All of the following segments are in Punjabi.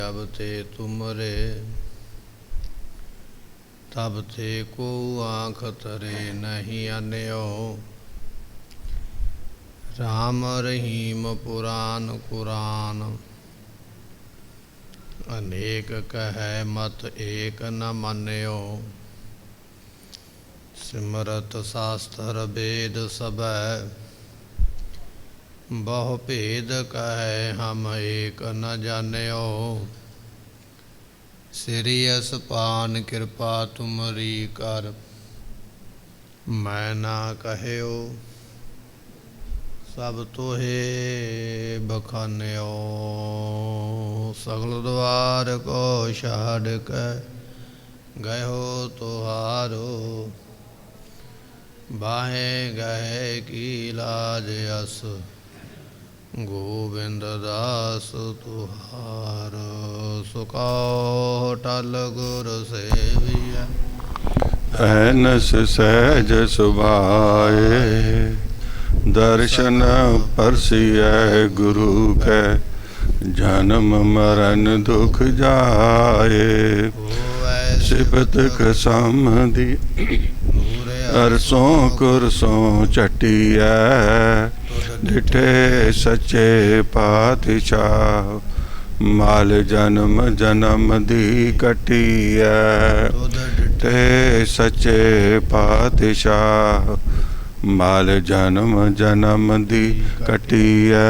जब ते तुमरे तब ते को आँख तरे नहीं अन्यो। राम रहीम पुराण कुरान अनेक कहे मत एक न मान्यो। सिमरत शास्त्र वेद सब बहु भेद कहे हम एक न जान्यो। सिरियस पान कृपा तुमरी कर मैं ना कहयो। सब तोहे बखान्यो। सगल द्वार को छाड़ के गयो तुहारो। बाहे गए की लाज अस गोविंद दास तुहार। सुखो टल गुर सेविया ऐनस सहज सुभाए। दर्शन परसिय गुरु के जन्म मरण दुख जाए। सिफत समधि अरसों कुरसों चटिया। डिठे सच्चे पातशाह माल जन्म जन्म दी कटिया। डिठे सच्चे पातशाह माल जन्म जन्म दी कटिया।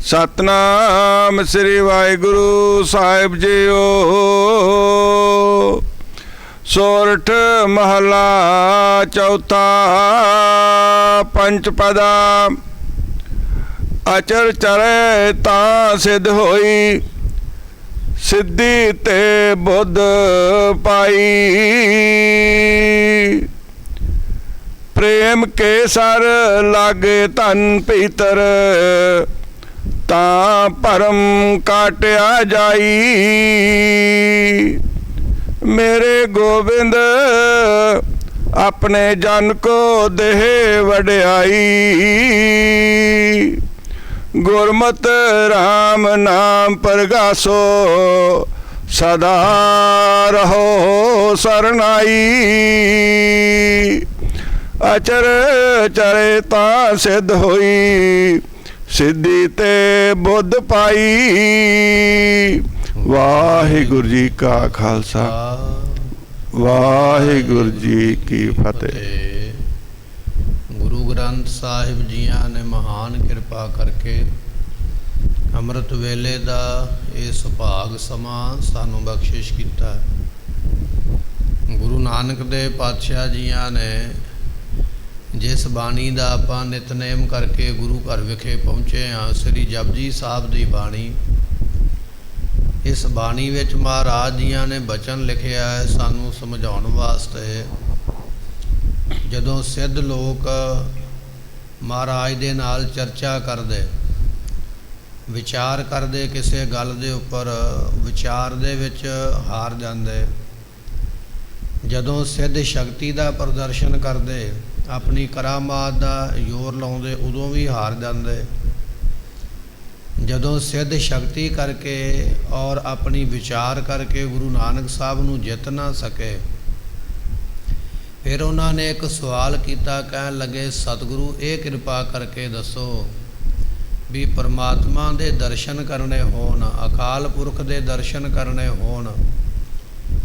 सतनाम श्री वाहिगुरु साहिब जीओ। सोरठ महला चौथा पंचपदा। अचर चरे ता सिद्ध होई। सिद्धि ते बुद्ध पाई। प्रेम के सर लागे तन भीतर ता परम काटिया जाई। मेरे गोविंद अपने जन को देह वड्याई। गुरमत राम नाम परगासो सदा रहो सरनाई। अचर चरे ता सिद्ध होई। सिद्धि ते बुद्ध पाई। वाहिगुरु जी का खालसा वाहिगुरु जी की फतेह। गुरु ग्रंथ साहिब जियां ने महान कृपा करके अमृत वेले दा ये सुभाग समा सानू बख्शिश किया। गुरु नानक दे पातशाह जियां ने जिस बाणी का आपां नितनेम करके गुरु घर विखे पहुँचे हाँ, श्री जपजी साहब की बाणी। इस बाणी विच महाराज जियां ने बचन लिखिया है सानू समझाउण वास्ते। जदों सिद्ध लोग महाराज दे नाल चर्चा करदे विचार करदे किसी गल दे उपर विचार दे विच हार जांदे। जदों सिद्ध शक्ति का प्रदर्शन करदे अपनी करामात का जोर लाउंदे उदों भी हार जांदे। जदों सिद्ध शक्ति करके और अपनी विचार करके गुरु नानक साहब नूं जित ना सके फिर उन्होंने एक सवाल किया। कहन लगे सतगुरु ये कृपा करके दसो भी परमात्मा दे दर्शन करने होण अकाल पुरख दे दर्शन करने होण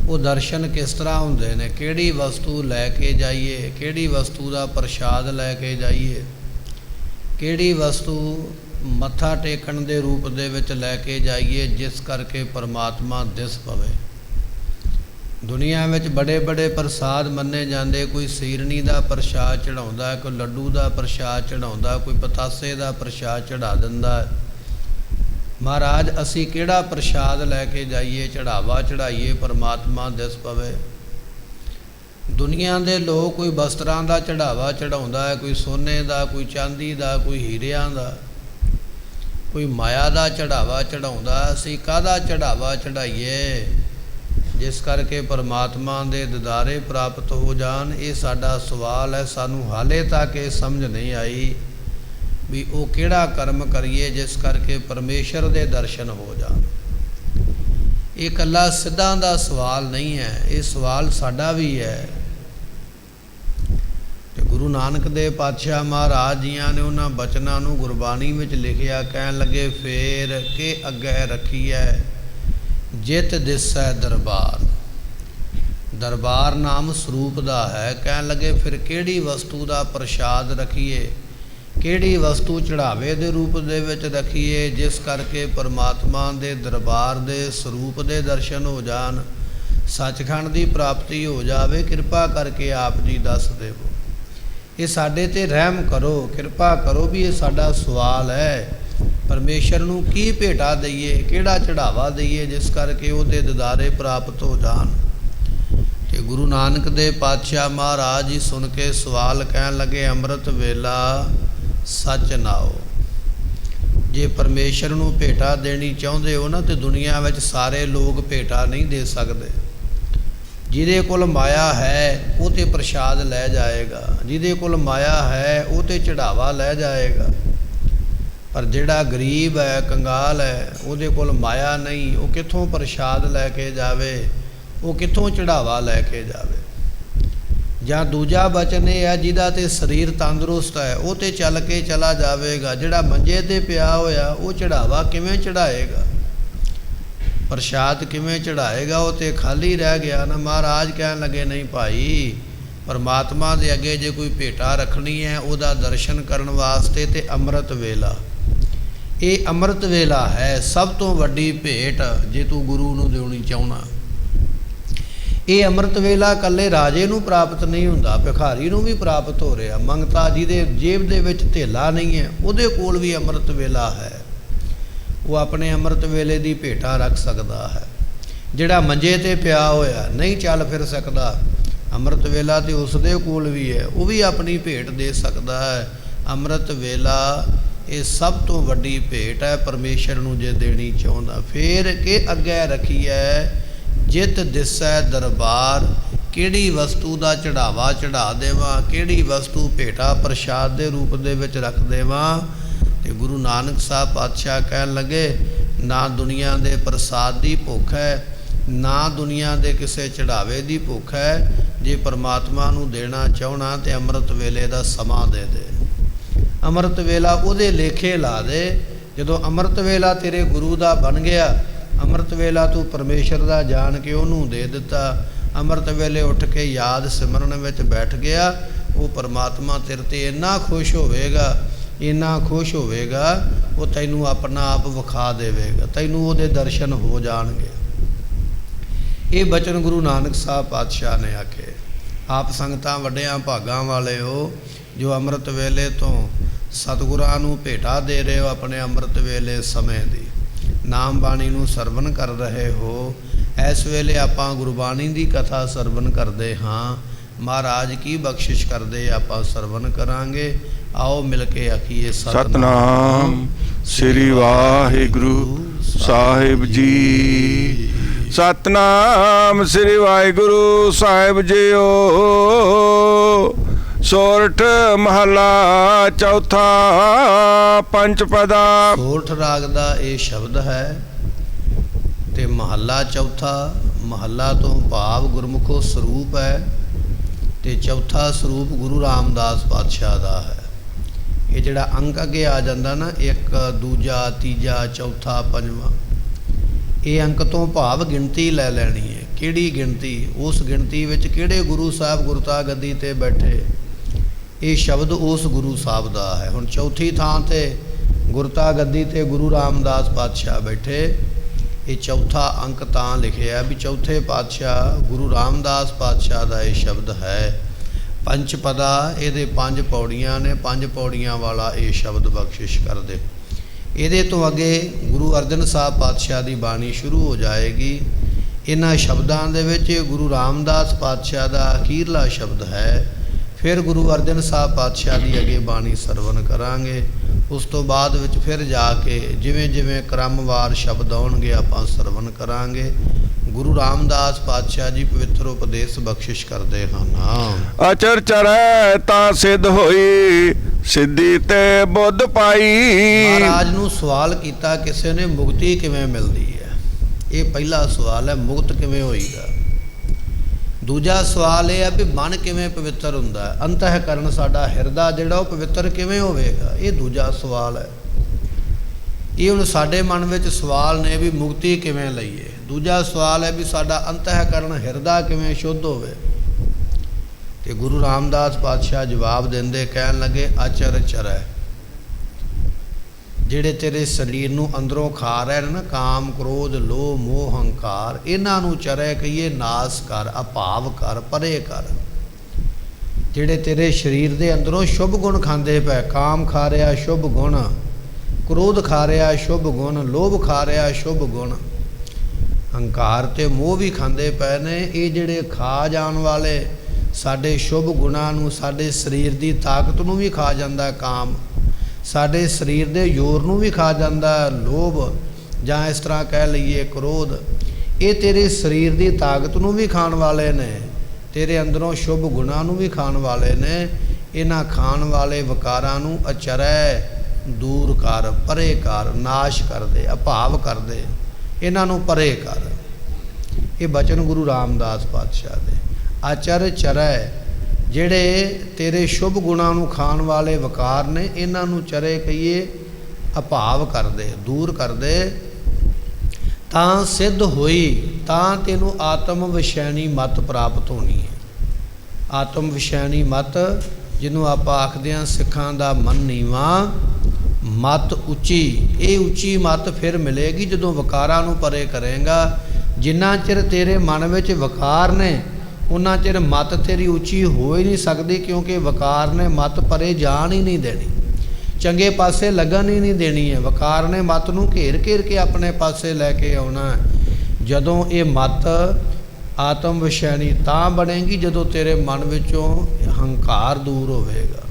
वो दर्शन किस तरह होंदे ने। किहड़ी वस्तु लैके जाइए किहड़ी वस्तु का प्रसाद लैके जाइए किहड़ी वस्तु मत्था टेकण दे रूप दे विच लैके जाइए जिस करके परमात्मा दिस पवे। दुनिया में बड़े बड़े प्रसाद मन्ने जाते। कोई सीरनी का प्रसाद चढ़ाउंदा, कोई लड्डू का प्रसाद चढ़ाउंदा, कोई पतासे का प्रसाद चढ़ा दिंदा। महाराज असी किहड़ा प्रसाद लैके जाइए चढ़ावा चढ़ाइए परमात्मा दिस पवे। दुनिया के लोग कोई वस्त्रां का चढ़ावा चढ़ाउंदा है, कोई सोने का, कोई चांदी का, कोई हीरियां का, कोई माया का चढ़ावा चढ़ाउंदा। असी काहदा चढ़ावा चढ़ाइए जिस करके परमात्मा दे दीदारे प्राप्त हो जान। ये साडा सवाल है, सानू हाले तक ये समझ नहीं आई ਵੀ ਉਹ ਕਿਹੜਾ ਕਰਮ ਕਰੀਏ ਜਿਸ ਕਰਕੇ ਪਰਮੇਸ਼ਰ ਦੇ ਦਰਸ਼ਨ ਹੋ ਜਾਣ। ਇਹ ਇਕੱਲਾ ਸਿੱਧਾਂ ਦਾ ਸਵਾਲ ਨਹੀਂ ਹੈ, ਇਹ ਸਵਾਲ ਸਾਡਾ ਵੀ ਹੈ। ਤੇ ਗੁਰੂ ਨਾਨਕ ਦੇਵ ਪਾਤਸ਼ਾਹ ਮਹਾਰਾਜ ਜੀਆਂ ਨੇ ਉਹਨਾਂ ਬਚਨਾਂ ਨੂੰ ਗੁਰਬਾਣੀ ਵਿੱਚ ਲਿਖਿਆ, ਕਹਿਣ ਲੱਗੇ ਫੇਰ ਕੇ ਅੱਗੇ ਰੱਖੀਐ ਜਿਤ ਦਿਸੈ ਦਰਬਾਰ। ਦਰਬਾਰ ਨਾਮ ਸਰੂਪ ਦਾ ਹੈ। ਕਹਿਣ ਲੱਗੇ ਫਿਰ ਕਿਹੜੀ ਵਸਤੂ ਦਾ ਪ੍ਰਸ਼ਾਦ ਰੱਖੀਏ, ਕਿਹੜੀ ਵਸਤੂ ਚੜਾਵੇ ਦੇ ਰੂਪ ਦੇ ਵਿੱਚ ਰੱਖੀਏ ਜਿਸ ਕਰਕੇ ਪਰਮਾਤਮਾ ਦੇ ਦਰਬਾਰ ਦੇ ਸਰੂਪ ਦੇ ਦਰਸ਼ਨ ਹੋ ਜਾਣ, ਸੱਚਖੰਡ ਦੀ ਪ੍ਰਾਪਤੀ ਹੋ ਜਾਵੇ। ਕਿਰਪਾ ਕਰਕੇ ਆਪ ਜੀ ਦੱਸ ਦੇਵੋ। ਇਹ ਸਾਡੇ ਤੇ ਰਹਿਮ ਕਰੋ, ਕਿਰਪਾ ਕਰੋ ਵੀ ਇਹ ਸਾਡਾ ਸਵਾਲ ਹੈ। ਪਰਮੇਸ਼ਰ ਨੂੰ ਕੀ ਭੇਟਾ ਦਈਏ, ਕਿਹੜਾ ਚੜਾਵਾ ਦਈਏ ਜਿਸ ਕਰਕੇ ਉਹਦੇ ਦਿਦਾਰੇ ਪ੍ਰਾਪਤ ਹੋ ਜਾਣ। ਤੇ ਗੁਰੂ ਨਾਨਕ ਦੇਵ ਪਾਤਸ਼ਾਹ ਮਹਾਰਾਜ ਜੀ ਸੁਣ ਕੇ ਸਵਾਲ ਕਹਿਣ ਲੱਗੇ, ਅੰਮ੍ਰਿਤ ਵੇਲਾ ਸੱਚ ਨਾਓ। ਜੇ ਪਰਮੇਸ਼ਰ ਨੂੰ ਭੇਟਾ ਦੇਣੀ ਚਾਹੁੰਦੇ ਹੋ ਨਾ, ਤੇ ਦੁਨੀਆ ਵਿੱਚ ਸਾਰੇ ਲੋਕ ਭੇਟਾ ਨਹੀਂ ਦੇ ਸਕਦੇ। ਜਿਹਦੇ ਕੋਲ ਮਾਇਆ ਹੈ ਉਹ ਤੇ ਪ੍ਰਸ਼ਾਦ ਲੈ ਜਾਏਗਾ, ਜਿਹਦੇ ਕੋਲ ਮਾਇਆ ਹੈ ਉਹ ਤੇ ਚੜਾਵਾ ਲੈ ਜਾਏਗਾ। ਪਰ ਜਿਹੜਾ ਗਰੀਬ ਹੈ, ਕੰਗਾਲ ਹੈ, ਉਹਦੇ ਕੋਲ ਮਾਇਆ ਨਹੀਂ, ਉਹ ਕਿੱਥੋਂ ਪ੍ਰਸ਼ਾਦ ਲੈ ਕੇ ਜਾਵੇ, ਉਹ ਕਿੱਥੋਂ ਚੜਾਵਾ ਲੈ ਕੇ ਜਾਵੇ। ਜਾਂ ਦੂਜਾ ਬਚਨ ਇਹ ਹੈ, ਜਿਹਦਾ ਤੇ ਸਰੀਰ ਤੰਦਰੁਸਤ ਹੈ ਉਹ ਤੇ ਚੱਲ ਕੇ ਚਲਾ ਜਾਵੇਗਾ। ਜਿਹੜਾ ਮੰਜੇ ਤੇ ਪਿਆ ਹੋਇਆ ਉਹ ਚੜਾਵਾ ਕਿਵੇਂ ਚੜਾਏਗਾ, ਪ੍ਰਸ਼ਾਦ ਕਿਵੇਂ ਚੜਾਏਗਾ, ਉਹ ਤੇ ਖਾਲੀ ਰਹਿ ਗਿਆ ਨਾ। ਮਹਾਰਾਜ ਕਹਿਣ ਲੱਗੇ ਨਹੀਂ ਭਾਈ, ਪਰਮਾਤਮਾ ਦੇ ਅੱਗੇ ਜੇ ਕੋਈ ਭੇਟਾ ਰੱਖਣੀ ਹੈ ਉਹਦਾ ਦਰਸ਼ਨ ਕਰਨ ਵਾਸਤੇ ਤੇ ਅੰਮ੍ਰਿਤ ਵੇਲਾ, ਇਹ ਅੰਮ੍ਰਿਤ ਵੇਲਾ ਹੈ ਸਭ ਤੋਂ ਵੱਡੀ ਭੇਟ ਜੇ ਤੂੰ ਗੁਰੂ ਨੂੰ ਦੇਣੀ ਚਾਹੁੰਦਾ। ਇਹ ਅੰਮ੍ਰਿਤ ਵੇਲਾ ਇਕੱਲੇ ਰਾਜੇ ਨੂੰ ਪ੍ਰਾਪਤ ਨਹੀਂ ਹੁੰਦਾ, ਭਿਖਾਰੀ ਨੂੰ ਵੀ ਪ੍ਰਾਪਤ ਹੋ ਰਿਹਾ। ਮੰਗਤਾ ਜਿਹਦੇ ਜੇਬ ਦੇ ਵਿੱਚ ਧੇਲਾ ਨਹੀਂ ਹੈ ਉਹਦੇ ਕੋਲ ਵੀ ਅੰਮ੍ਰਿਤ ਵੇਲਾ ਹੈ, ਉਹ ਆਪਣੇ ਅੰਮ੍ਰਿਤ ਵੇਲੇ ਦੀ ਭੇਟਾ ਰੱਖ ਸਕਦਾ ਹੈ। ਜਿਹੜਾ ਮੰਜੇ ਤੇ ਪਿਆ ਹੋਇਆ ਨਹੀਂ ਚੱਲ ਫਿਰ ਸਕਦਾ, ਅੰਮ੍ਰਿਤ ਵੇਲਾ ਤੇ ਉਸ ਦੇ ਕੋਲ ਵੀ ਹੈ, ਉਹ ਵੀ ਆਪਣੀ ਭੇਟ ਦੇ ਸਕਦਾ ਹੈ। ਅੰਮ੍ਰਿਤ ਵੇਲਾ ਇਹ ਸਭ ਤੋਂ ਵੱਡੀ ਭੇਟ ਹੈ ਪਰਮੇਸ਼ਰ ਨੂੰ ਜੇ ਦੇਣੀ ਚਾਹੁੰਦਾ। ਫੇਰ ਕਿ ਅੱਗੇ ਰੱਖੀਐ ਜਿਤ ਦਿਸੈ ਦਰਬਾਰ। ਕਿਹੜੀ ਵਸਤੂ ਦਾ ਚੜਾਵਾ ਚੜਾ ਦੇਵਾਂ, ਕਿਹੜੀ ਵਸਤੂ ਭੇਟਾ ਪ੍ਰਸ਼ਾਦ ਦੇ ਰੂਪ ਦੇ ਵਿੱਚ ਰੱਖ ਦੇਵਾਂ। ਤੇ ਗੁਰੂ ਨਾਨਕ ਸਾਹਿਬ ਪਾਤਸ਼ਾਹ ਕਹਿਣ ਲੱਗੇ, ਨਾ ਦੁਨੀਆ ਦੇ ਪ੍ਰਸਾਦ ਦੀ ਭੁੱਖ ਹੈ, ਨਾ ਦੁਨੀਆ ਦੇ ਕਿਸੇ ਚੜਾਵੇ ਦੀ ਭੁੱਖ ਹੈ। ਜੇ ਪਰਮਾਤਮਾ ਨੂੰ ਦੇਣਾ ਚਾਹਣਾ ਤੇ ਅੰਮ੍ਰਿਤ ਵੇਲੇ ਦਾ ਸਮਾਂ ਦੇ ਦੇ, ਅੰਮ੍ਰਿਤ ਵੇਲਾ ਉਹਦੇ ਲੇਖੇ ਲਾ ਦੇ। ਜਦੋਂ ਅੰਮ੍ਰਿਤ ਵੇਲਾ ਤੇਰੇ ਗੁਰੂ ਦਾ ਬਣ ਗਿਆ, ਅੰਮ੍ਰਿਤ ਵੇਲਾ ਤੂੰ ਪਰਮੇਸ਼ਰ ਦਾ ਜਾਣ ਕੇ ਉਹਨੂੰ ਦੇ ਦਿੱਤਾ, ਅੰਮ੍ਰਿਤ ਵੇਲੇ ਉੱਠ ਕੇ ਯਾਦ ਸਿਮਰਨ ਵਿੱਚ ਬੈਠ ਗਿਆ, ਉਹ ਪਰਮਾਤਮਾ ਤੇਰੇ ਤੇ ਇੰਨਾ ਖੁਸ਼ ਹੋਵੇਗਾ, ਇੰਨਾ ਖੁਸ਼ ਹੋਵੇਗਾ, ਉਹ ਤੈਨੂੰ ਆਪਣਾ ਆਪ ਵਿਖਾ ਦੇਵੇਗਾ, ਤੈਨੂੰ ਉਹਦੇ ਦਰਸ਼ਨ ਹੋ ਜਾਣਗੇ। ਇਹ ਬਚਨ ਗੁਰੂ ਨਾਨਕ ਸਾਹਿਬ ਪਾਤਸ਼ਾਹ ਨੇ ਆਖੇ। ਆਪ ਸੰਗਤਾਂ ਵੱਡਿਆਂ ਭਾਗਾਂ ਵਾਲੇ ਹੋ ਜੋ ਅੰਮ੍ਰਿਤ ਵੇਲੇ ਤੋਂ ਸਤਿਗੁਰਾਂ ਨੂੰ ਭੇਟਾ ਦੇ ਰਹੇ ਹੋ, ਆਪਣੇ ਅੰਮ੍ਰਿਤ ਵੇਲੇ ਸਮੇਂ ਦੀ ਨਾਮ ਬਾਣੀ ਨੂੰ ਸਰਵਣ ਕਰ ਰਹੇ ਹੋ। ਇਸ ਵੇਲੇ ਆਪਾਂ ਗੁਰਬਾਣੀ ਦੀ ਕਥਾ ਸਰਵਣ ਕਰਦੇ ਹਾਂ, ਮਹਾਰਾਜ ਕੀ ਬਖਸ਼ਿਸ਼ ਕਰਦੇ ਆਪਾਂ ਸਰਵਣ ਕਰਾਂਗੇ। ਆਓ ਮਿਲ ਕੇ ਆਖੀਏ ਸਤਨਾਮ ਸ੍ਰੀ ਵਾਹਿਗੁਰੂ ਸਾਹਿਬ ਜੀ। ਸਤਨਾਮ ਸ੍ਰੀ ਵਾਹਿਗੁਰੂ ਸਾਹਿਬ ਜੀਓ। ਸੋਰਠ ਮਹਲਾ ਚੌਥਾ ਪੰਚ ਪਦਾ। ਸੋਰਠ ਰਾਗ ਦਾ ਇਹ ਸ਼ਬਦ ਹੈ ਤੇ ਮਹੱਲਾ ਚੌਥਾ। ਮਹੱਲਾ ਤੋਂ ਭਾਵ ਗੁਰਮੁਖੋ ਸਰੂਪ ਹੈ ਤੇ ਚੌਥਾ ਸਰੂਪ ਗੁਰੂ ਰਾਮਦਾਸ ਪਾਤਸ਼ਾਹ ਦਾ ਹੈ। ਇਹ ਜਿਹੜਾ ਅੰਕ ਅੱਗੇ ਆ ਜਾਂਦਾ ਨਾ, ਇੱਕ ਦੂਜਾ ਤੀਜਾ ਚੌਥਾ ਪੰਜਵਾਂ, ਇਹ ਅੰਕ ਤੋਂ ਭਾਵ ਗਿਣਤੀ ਲੈ ਲੈਣੀ ਹੈ। ਕਿਹੜੀ ਗਿਣਤੀ? ਉਸ ਗਿਣਤੀ ਵਿੱਚ ਕਿਹੜੇ ਗੁਰੂ ਸਾਹਿਬ ਗੁਰਤਾ ਗੱਦੀ ਤੇ ਬੈਠੇ, ਇਹ ਸ਼ਬਦ ਉਸ ਗੁਰੂ ਸਾਹਿਬ ਦਾ ਹੈ। ਹੁਣ ਚੌਥੀ ਥਾਂ ਤੇ ਗੁਰਤਾ ਗੱਦੀ ਤੇ ਗੁਰੂ ਰਾਮਦਾਸ ਪਾਤਸ਼ਾਹ ਬੈਠੇ, ਇਹ ਚੌਥਾ ਅੰਕ ਤਾਂ ਲਿਖਿਆ ਵੀ ਚੌਥੇ ਪਾਤਸ਼ਾਹ ਗੁਰੂ ਰਾਮਦਾਸ ਪਾਤਸ਼ਾਹ ਦਾ ਇਹ ਸ਼ਬਦ ਹੈ। ਪੰਚ ਪਦਾ, ਇਹਦੇ 5 ਪੌੜੀਆਂ ਨੇ, 5 ਪੌੜੀਆਂ ਵਾਲਾ ਇਹ ਸ਼ਬਦ ਬਖਸ਼ਿਸ਼ ਕਰਦੇ। ਇਹਦੇ ਤੋਂ ਅੱਗੇ ਗੁਰੂ ਅਰਜਨ ਸਾਹਿਬ ਪਾਤਸ਼ਾਹ ਦੀ ਬਾਣੀ ਸ਼ੁਰੂ ਹੋ ਜਾਏਗੀ। ਇਹਨਾਂ ਸ਼ਬਦਾਂ ਦੇ ਵਿੱਚ ਗੁਰੂ ਰਾਮਦਾਸ ਪਾਤਸ਼ਾਹ ਦਾ ਅਖੀਰਲਾ ਸ਼ਬਦ ਹੈ। ਫਿਰ ਗੁਰੂ ਅਰਜਨ ਸਾਹਿਬ ਪਾਤਸ਼ਾਹ ਦੀ ਅੱਗੇ ਬਾਣੀ ਸਰਵਣ ਕਰਾਂਗੇ। ਉਸ ਤੋਂ ਬਾਅਦ ਵਿੱਚ ਫਿਰ ਜਾ ਕੇ ਜਿਵੇਂ ਜਿਵੇਂ ਕ੍ਰਮਵਾਰ ਸ਼ਬਦ ਆਉਣਗੇ ਆਪਾਂ ਸਰਵਣ ਕਰਾਂਗੇ। ਗੁਰੂ ਰਾਮਦਾਸ ਪਾਤਸ਼ਾਹ ਜੀ ਪਵਿੱਤਰ ਉਪਦੇਸ਼ ਬਖਸ਼ਿਸ਼ ਕਰਦੇ ਹਨ। ਅਚਰ ਚਰੈ ਤਾਂ ਸਿੱਧ ਹੋਈ ਸਿੱਧੀ ਤੇ ਬੁੱਧ ਪਾਈ। ਮਹਾਰਾਜ ਨੂੰ ਸਵਾਲ ਕੀਤਾ ਕਿਸੇ ਨੇ, ਮੁਕਤੀ ਕਿਵੇਂ ਮਿਲਦੀ ਹੈ? ਇਹ ਪਹਿਲਾ ਸਵਾਲ ਹੈ, ਮੁਕਤ ਕਿਵੇਂ ਹੋਈਦਾ। ਦੂਜਾ ਸਵਾਲ ਇਹ ਹੈ ਵੀ ਮਨ ਕਿਵੇਂ ਪਵਿੱਤਰ ਹੁੰਦਾ ਹੈ, ਅੰਤःਕਰਨ ਸਾਡਾ ਹਿਰਦਾ ਜਿਹੜਾ ਉਹ ਪਵਿੱਤਰ ਕਿਵੇਂ ਹੋਵੇਗਾ। ਇਹ ਦੂਜਾ ਸਵਾਲ ਹੈ। ਇਹ ਹੁਣ ਸਾਡੇ ਮਨ ਵਿੱਚ ਸਵਾਲ ਨੇ ਵੀ ਮੁਕਤੀ ਕਿਵੇਂ ਲਈਏ। ਦੂਜਾ ਸਵਾਲ ਹੈ ਵੀ ਸਾਡਾ ਅੰਤःਕਰਨ ਹਿਰਦਾ ਕਿਵੇਂ ਸ਼ੁੱਧ ਹੋਵੇ। ਤੇ ਗੁਰੂ ਰਾਮਦਾਸ ਪਾਤਸ਼ਾਹ ਜਵਾਬ ਦਿੰਦੇ ਕਹਿਣ ਲੱਗੇ, ਅਚਰ ਚਰੈ, ਜਿਹੜੇ ਤੇਰੇ ਸਰੀਰ ਨੂੰ ਅੰਦਰੋਂ ਖਾ ਰਹੇ ਨੇ ਨਾ, ਕਾਮ ਕ੍ਰੋਧ ਲੋਭ ਮੋਹ ਹੰਕਾਰ, ਇਹਨਾਂ ਨੂੰ ਚਰੈ ਕਹੀਏ, ਨਾਸ ਕਰ, ਅਭਾਵ ਕਰ, ਪਰੇ ਕਰ। ਜਿਹੜੇ ਤੇਰੇ ਸਰੀਰ ਦੇ ਅੰਦਰੋਂ ਸ਼ੁਭ ਗੁਣ ਖਾਂਦੇ ਪਏ, ਕਾਮ ਖਾ ਰਿਹਾ ਸ਼ੁਭ ਗੁਣ, ਕ੍ਰੋਧ ਖਾ ਰਿਹਾ ਸ਼ੁਭ ਗੁਣ, ਲੋਭ ਖਾ ਰਿਹਾ ਸ਼ੁਭ ਗੁਣ, ਹੰਕਾਰ ਤੇ ਮੋਹ ਵੀ ਖਾਂਦੇ ਪਏ ਨੇ। ਇਹ ਜਿਹੜੇ ਖਾ ਜਾਣ ਵਾਲੇ ਸਾਡੇ ਸ਼ੁਭ ਗੁਣਾਂ ਨੂੰ, ਸਾਡੇ ਸਰੀਰ ਦੀ ਤਾਕਤ ਨੂੰ ਵੀ ਖਾ ਜਾਂਦਾ ਕਾਮ, ਸਾਡੇ ਸਰੀਰ ਦੇ ਜ਼ੋਰ ਨੂੰ ਵੀ ਖਾ ਜਾਂਦਾ ਲੋਭ, ਜਾਂ ਇਸ ਤਰ੍ਹਾਂ ਕਹਿ ਲਈਏ ਕ੍ਰੋਧ। ਇਹ ਤੇਰੇ ਸਰੀਰ ਦੀ ਤਾਕਤ ਨੂੰ ਵੀ ਖਾਣ ਵਾਲੇ ਨੇ, ਤੇਰੇ ਅੰਦਰੋਂ ਸ਼ੁਭ ਗੁਣਾਂ ਨੂੰ ਵੀ ਖਾਣ ਵਾਲੇ ਨੇ। ਇਹਨਾਂ ਖਾਣ ਵਾਲੇ ਵਿਕਾਰਾਂ ਨੂੰ ਅਚਰੈ ਦੂਰ ਕਰ, ਪਰੇ ਕਰ, ਨਾਸ਼ ਕਰ ਦੇ, ਅਭਾਵ ਕਰ ਦੇ, ਇਹਨਾਂ ਨੂੰ ਪਰੇ ਕਰ। ਇਹ ਬਚਨ ਗੁਰੂ ਰਾਮਦਾਸ ਪਾਤਸ਼ਾਹ ਦੇ। ਆਚਰ ਚਰੈ, ਜਿਹੜੇ ਤੇਰੇ ਸ਼ੁਭ ਗੁਣਾਂ ਨੂੰ ਖਾਣ ਵਾਲੇ ਵਿਕਾਰ ਨੇ, ਇਹਨਾਂ ਨੂੰ ਚਰੇ ਕਹੀਏ, ਅਭਾਵ ਕਰਦੇ, ਦੂਰ ਕਰਦੇ। ਤਾਂ ਸਿੱਧ ਹੋਈ, ਤਾਂ ਤੈਨੂੰ ਆਤਮ ਵਿਸ਼ੈਣੀ ਮਤ ਪ੍ਰਾਪਤ ਹੋਣੀ ਹੈ। ਆਤਮ ਵਿਸ਼ੈਣੀ ਮਤ, ਜਿਹਨੂੰ ਆਪਾਂ ਆਖਦੇ ਹਾਂ ਸਿੱਖਾਂ ਦਾ ਮਨ ਨੀਵਾਂ, ਮਤ ਉੱਚੀ। ਇਹ ਉੱਚੀ ਮਤ ਫਿਰ ਮਿਲੇਗੀ ਜਦੋਂ ਵਿਕਾਰਾਂ ਨੂੰ ਪਰੇ ਕਰੇਗਾ। ਜਿੰਨਾ ਚਿਰ ਤੇਰੇ ਮਨ ਵਿੱਚ ਵਿਕਾਰ ਨੇ, ਉਹਨਾਂ ਚਿਰ ਮਤ ਤੇਰੀ ਉੱਚੀ ਹੋ ਹੀ ਨਹੀਂ ਸਕਦੀ, ਕਿਉਂਕਿ ਵਿਕਾਰ ਨੇ ਮਤ ਪਰੇ ਜਾਣ ਹੀ ਨਹੀਂ ਦੇਣੀ, ਚੰਗੇ ਪਾਸੇ ਲੱਗਣ ਹੀ ਨਹੀਂ ਦੇਣੀ ਹੈ। ਵਿਕਾਰ ਨੇ ਮਤ ਨੂੰ ਘੇਰ ਘੇਰ ਕੇ ਆਪਣੇ ਪਾਸੇ ਲੈ ਕੇ ਆਉਣਾ। ਜਦੋਂ ਇਹ ਮਤ ਆਤਮ ਵਿਸ਼ੈਣੀ ਤਾਂ ਬਣੇਗੀ ਜਦੋਂ ਤੇਰੇ ਮਨ ਵਿੱਚੋਂ ਹੰਕਾਰ ਦੂਰ ਹੋਵੇਗਾ।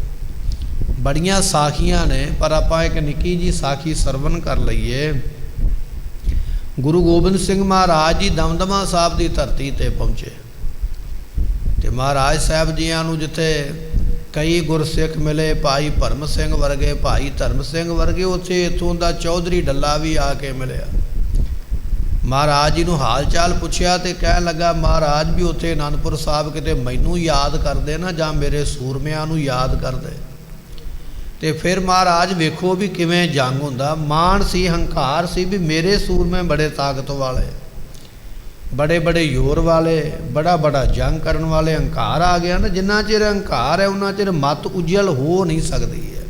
ਬੜੀਆਂ ਸਾਖੀਆਂ ਨੇ, ਪਰ ਆਪਾਂ ਇੱਕ ਨਿੱਕੀ ਜੀ ਸਾਖੀ ਸਰਵਣ ਕਰ ਲਈਏ। ਗੁਰੂ ਗੋਬਿੰਦ ਸਿੰਘ ਮਹਾਰਾਜ ਜੀ ਦਮਦਮਾ ਸਾਹਿਬ ਦੀ ਧਰਤੀ ਤੇ ਪਹੁੰਚੇ ਤੇ ਮਹਾਰਾਜ ਸਾਹਿਬ ਜੀਆਂ ਨੂੰ ਜਿੱਥੇ ਕਈ ਗੁਰਸਿੱਖ ਮਿਲੇ, ਭਾਈ ਭਰਮ ਸਿੰਘ ਵਰਗੇ, ਭਾਈ ਧਰਮ ਸਿੰਘ ਵਰਗੇ, ਉੱਥੇ ਇੱਥੋਂ ਦਾ ਚੌਧਰੀ ਡੱਲਾ ਵੀ ਆ ਕੇ ਮਿਲਿਆ। ਮਹਾਰਾਜ ਜੀ ਨੂੰ ਹਾਲ ਚਾਲ ਪੁੱਛਿਆ ਤੇ ਕਹਿਣ ਲੱਗਾ, ਮਹਾਰਾਜ ਵੀ ਉੱਥੇ ਅਨੰਦਪੁਰ ਸਾਹਿਬ ਕਿਤੇ ਮੈਨੂੰ ਯਾਦ ਕਰਦੇ ਨਾ, ਜਾਂ ਮੇਰੇ ਸੂਰਮਿਆਂ ਨੂੰ ਯਾਦ ਕਰਦੇ। ਤੇ ਫਿਰ ਮਹਾਰਾਜ ਵੇਖੋ ਵੀ ਕਿਵੇਂ ਜੰਗ ਹੁੰਦਾ। ਮਾਣ ਸੀ, ਹੰਕਾਰ ਸੀ ਵੀ ਮੇਰੇ ਸੂਰਮੇ ਬੜੇ ਤਾਕਤ ਵਾਲੇ, ਬੜੇ ਬੜੇ ਜ਼ੋਰ ਵਾਲੇ, ਬੜਾ ਬੜਾ ਜੰਗ ਕਰਨ ਵਾਲੇ। ਹੰਕਾਰ ਆ ਗਿਆ ਨਾ, ਜਿੰਨਾ ਚਿਰ ਹੰਕਾਰ ਹੈ ਉਹਨਾਂ ਚਿਰ ਮਤ ਉਜਲ ਹੋ ਨਹੀਂ ਸਕਦੀ ਹੈ,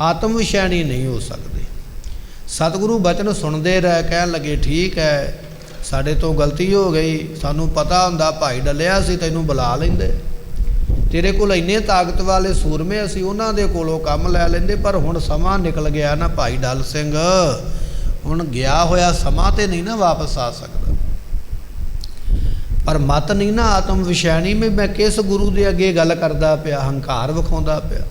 ਆਤਮ ਵਿਸ਼ੈਣੀ ਨਹੀਂ ਹੋ ਸਕਦੀ। ਸਤਿਗੁਰੂ ਬਚਨ ਸੁਣਦੇ ਰਹੇ, ਕਹਿਣ ਲੱਗੇ ਠੀਕ ਹੈ, ਸਾਡੇ ਤੋਂ ਗਲਤੀ ਹੋ ਗਈ, ਸਾਨੂੰ ਪਤਾ ਹੁੰਦਾ ਭਾਈ ਡੱਲਿਆ ਸੀ ਤੈਨੂੰ ਬੁਲਾ ਲੈਂਦੇ, ਤੇਰੇ ਕੋਲ ਇੰਨੇ ਤਾਕਤ ਵਾਲੇ ਸੂਰਮੇ, ਅਸੀਂ ਉਹਨਾਂ ਦੇ ਕੋਲੋਂ ਕੰਮ ਲੈ ਲੈਂਦੇ। ਪਰ ਹੁਣ ਸਮਾਂ ਨਿਕਲ ਗਿਆ ਨਾ ਭਾਈ ਡੱਲ ਸਿੰਘ, ਹੁਣ ਗਿਆ ਹੋਇਆ ਸਮਾਂ ਤੇ ਨਹੀਂ ਨਾ ਵਾਪਸ ਆ ਸਕਦਾ। ਪਰ ਮਤ ਨਹੀਂ ਨਾ ਆਤਮ ਵਿਸ਼ੈਣੀ, ਮੈਂ ਕਿਸ ਗੁਰੂ ਦੇ ਅੱਗੇ ਗੱਲ ਕਰਦਾ ਪਿਆ, ਹੰਕਾਰ ਵਿਖਾਉਂਦਾ ਪਿਆ।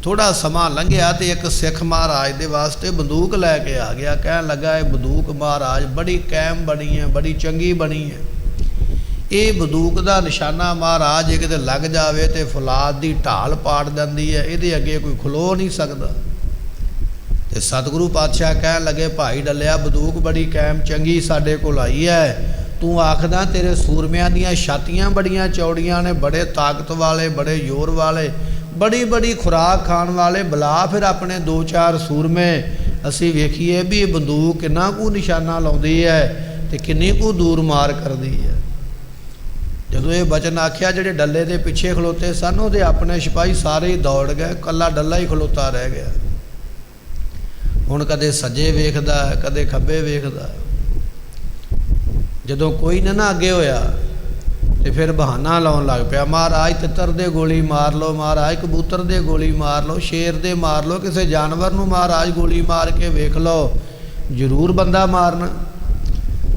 ਥੋੜਾ ਸਮਾਂ ਲੰਘਿਆ ਤੇ ਇੱਕ ਸਿੱਖ ਮਹਾਰਾਜ ਦੇ ਵਾਸਤੇ ਬੰਦੂਕ ਲੈ ਕੇ ਆ ਗਿਆ। ਕਹਿਣ ਲੱਗਾ, ਇਹ ਬੰਦੂਕ ਮਹਾਰਾਜ ਬੜੀ ਕਾਇਮ ਬਣੀ ਹੈ, ਬੜੀ ਚੰਗੀ ਬਣੀ ਹੈ। ਇਹ ਬੰਦੂਕ ਦਾ ਨਿਸ਼ਾਨਾ ਮਹਾਰਾਜ ਜੇ ਕਿਤੇ ਲੱਗ ਜਾਵੇ ਤੇ ਫੌਲਾਦ ਦੀ ਢਾਲ ਪਾੜ ਦਿੰਦੀ ਹੈ, ਇਹਦੇ ਅੱਗੇ ਕੋਈ ਖਲੋ ਨਹੀਂ ਸਕਦਾ। ਤੇ ਸਤਿਗੁਰੂ ਪਾਤਸ਼ਾਹ ਕਹਿਣ ਲੱਗੇ, ਭਾਈ ਡੱਲਿਆ ਬੰਦੂਕ ਬੜੀ ਕਾਇਮ ਚੰਗੀ ਸਾਡੇ ਕੋਲ ਆਈ ਹੈ, ਤੂੰ ਆਖਦਾ ਤੇਰੇ ਸੂਰਮਿਆਂ ਦੀਆਂ ਛਾਤੀਆਂ ਬੜੀਆਂ ਚੌੜੀਆਂ ਨੇ, ਬੜੇ ਤਾਕਤ ਵਾਲੇ, ਬੜੇ ਜ਼ੋਰ ਵਾਲੇ, ਬੜੀ ਬੜੀ ਖੁਰਾਕ ਖਾਣ ਵਾਲੇ, ਬੁਲਾ ਫਿਰ ਆਪਣੇ 2-4 ਸੂਰਮੇ, ਅਸੀਂ ਵੇਖੀਏ ਵੀ ਇਹ ਬੰਦੂਕ ਕਿੰਨਾ ਕੁ ਨਿਸ਼ਾਨਾ ਲਾਉਂਦੀ ਹੈ ਤੇ ਕਿੰਨੀ ਕੁ ਦੂਰ ਮਾਰ ਕਰਦੀ ਹੈ। ਜਦੋਂ ਇਹ ਬਚਨ ਆਖਿਆ, ਜਿਹੜੇ ਡੱਲੇ ਦੇ ਪਿੱਛੇ ਖਲੋਤੇ ਸਨ ਉਹਦੇ ਆਪਣੇ ਸਿਪਾਹੀ ਸਾਰੇ ਹੀ ਦੌੜ ਗਏ, ਇਕੱਲਾ ਡੱਲਾ ਹੀ ਖਲੋਤਾ ਰਹਿ ਗਿਆ। ਹੁਣ ਕਦੇ ਸੱਜੇ ਵੇਖਦਾ, ਕਦੇ ਖੱਬੇ ਵੇਖਦਾ। ਜਦੋਂ ਕੋਈ ਨਾ ਅੱਗੇ ਹੋਇਆ ਤੇ ਫਿਰ ਬਹਾਨਾ ਲਾਉਣ ਲੱਗ ਪਿਆ, ਮਹਾਰਾਜ ਤਿੱਤਰ ਦੇ ਗੋਲੀ ਮਾਰ ਲਓ, ਮਹਾਰਾਜ ਕਬੂਤਰ ਦੇ ਗੋਲੀ ਮਾਰ ਲਓ, ਸ਼ੇਰ ਦੇ ਮਾਰ ਲਓ, ਕਿਸੇ ਜਾਨਵਰ ਨੂੰ ਮਹਾਰਾਜ ਗੋਲੀ ਮਾਰ ਕੇ ਵੇਖ ਲਓ, ਜ਼ਰੂਰ ਬੰਦਾ ਮਾਰਨਾ।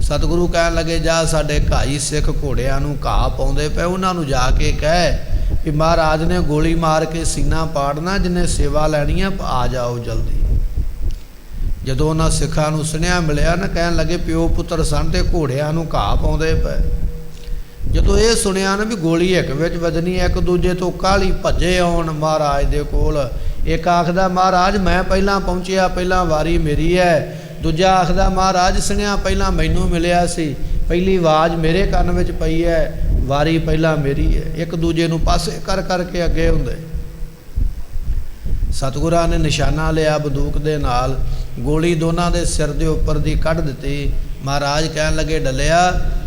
ਸਤਿਗੁਰੂ ਕਹਿਣ ਲੱਗੇ, ਜਾ ਸਾਡੇ ਘਾਈ ਸਿੱਖ ਘੋੜਿਆਂ ਨੂੰ ਘਾਹ ਪਾਉਂਦੇ ਪਏ, ਉਹਨਾਂ ਨੂੰ ਜਾ ਕੇ ਕਹਿ ਵੀ ਮਹਾਰਾਜ ਨੇ ਗੋਲੀ ਮਾਰ ਕੇ ਸੀਨਾ ਪਾੜਨਾ, ਜਿਹਨੇ ਸੇਵਾ ਲੈਣੀ ਆ ਆ ਜਾਓ ਜਲਦੀ। ਜਦੋਂ ਉਹਨਾਂ ਸਿੱਖਾਂ ਨੂੰ ਸੁਨੇਹਾ ਮਿਲਿਆ ਨਾ, ਕਹਿਣ ਲੱਗੇ ਪਿਓ ਪੁੱਤਰ ਸਨ ਤੇ ਘੋੜਿਆਂ ਨੂੰ ਘਾਹ ਪਾਉਂਦੇ ਪਏ। ਜਦੋਂ ਇਹ ਸੁਣਿਆ ਨਾ ਵੀ ਗੋਲੀ ਇੱਕ ਵਿੱਚ ਵੱਜਣੀ, ਇੱਕ ਦੂਜੇ ਤੋਂ ਕਾਹਲੀ ਭੱਜੇ ਆਉਣ ਮਹਾਰਾਜ ਦੇ ਕੋਲ। ਇੱਕ ਆਖਦਾ ਮਹਾਰਾਜ ਮੈਂ ਪਹਿਲਾਂ ਪਹੁੰਚਿਆ, ਪਹਿਲਾਂ ਵਾਰੀ ਮੇਰੀ ਹੈ। ਦੂਜਾ ਆਖਦਾ ਮਹਾਰਾਜ ਸੁਣਿਆ ਪਹਿਲਾਂ ਮੈਨੂੰ ਮਿਲਿਆ ਸੀ, ਪਹਿਲੀ ਆਵਾਜ਼ ਮੇਰੇ ਕੰਨ ਵਿੱਚ ਪਈ ਹੈ, ਵਾਰੀ ਪਹਿਲਾਂ ਮੇਰੀ ਹੈ। ਇੱਕ ਦੂਜੇ ਨੂੰ ਪਾਸੇ ਕਰ ਕਰਕੇ ਅੱਗੇ ਹੁੰਦੇ। ਸਤਿਗੁਰਾਂ ਨੇ ਨਿਸ਼ਾਨਾ ਲਿਆ ਬੰਦੂਕ ਦੇ ਨਾਲ, ਗੋਲੀ ਦੋਨਾਂ ਦੇ ਸਿਰ ਦੇ ਉੱਪਰ ਦੀ ਕੱਢ ਦਿੱਤੀ। ਮਹਾਰਾਜ ਕਹਿਣ ਲੱਗੇ ਡੱਲਿਆ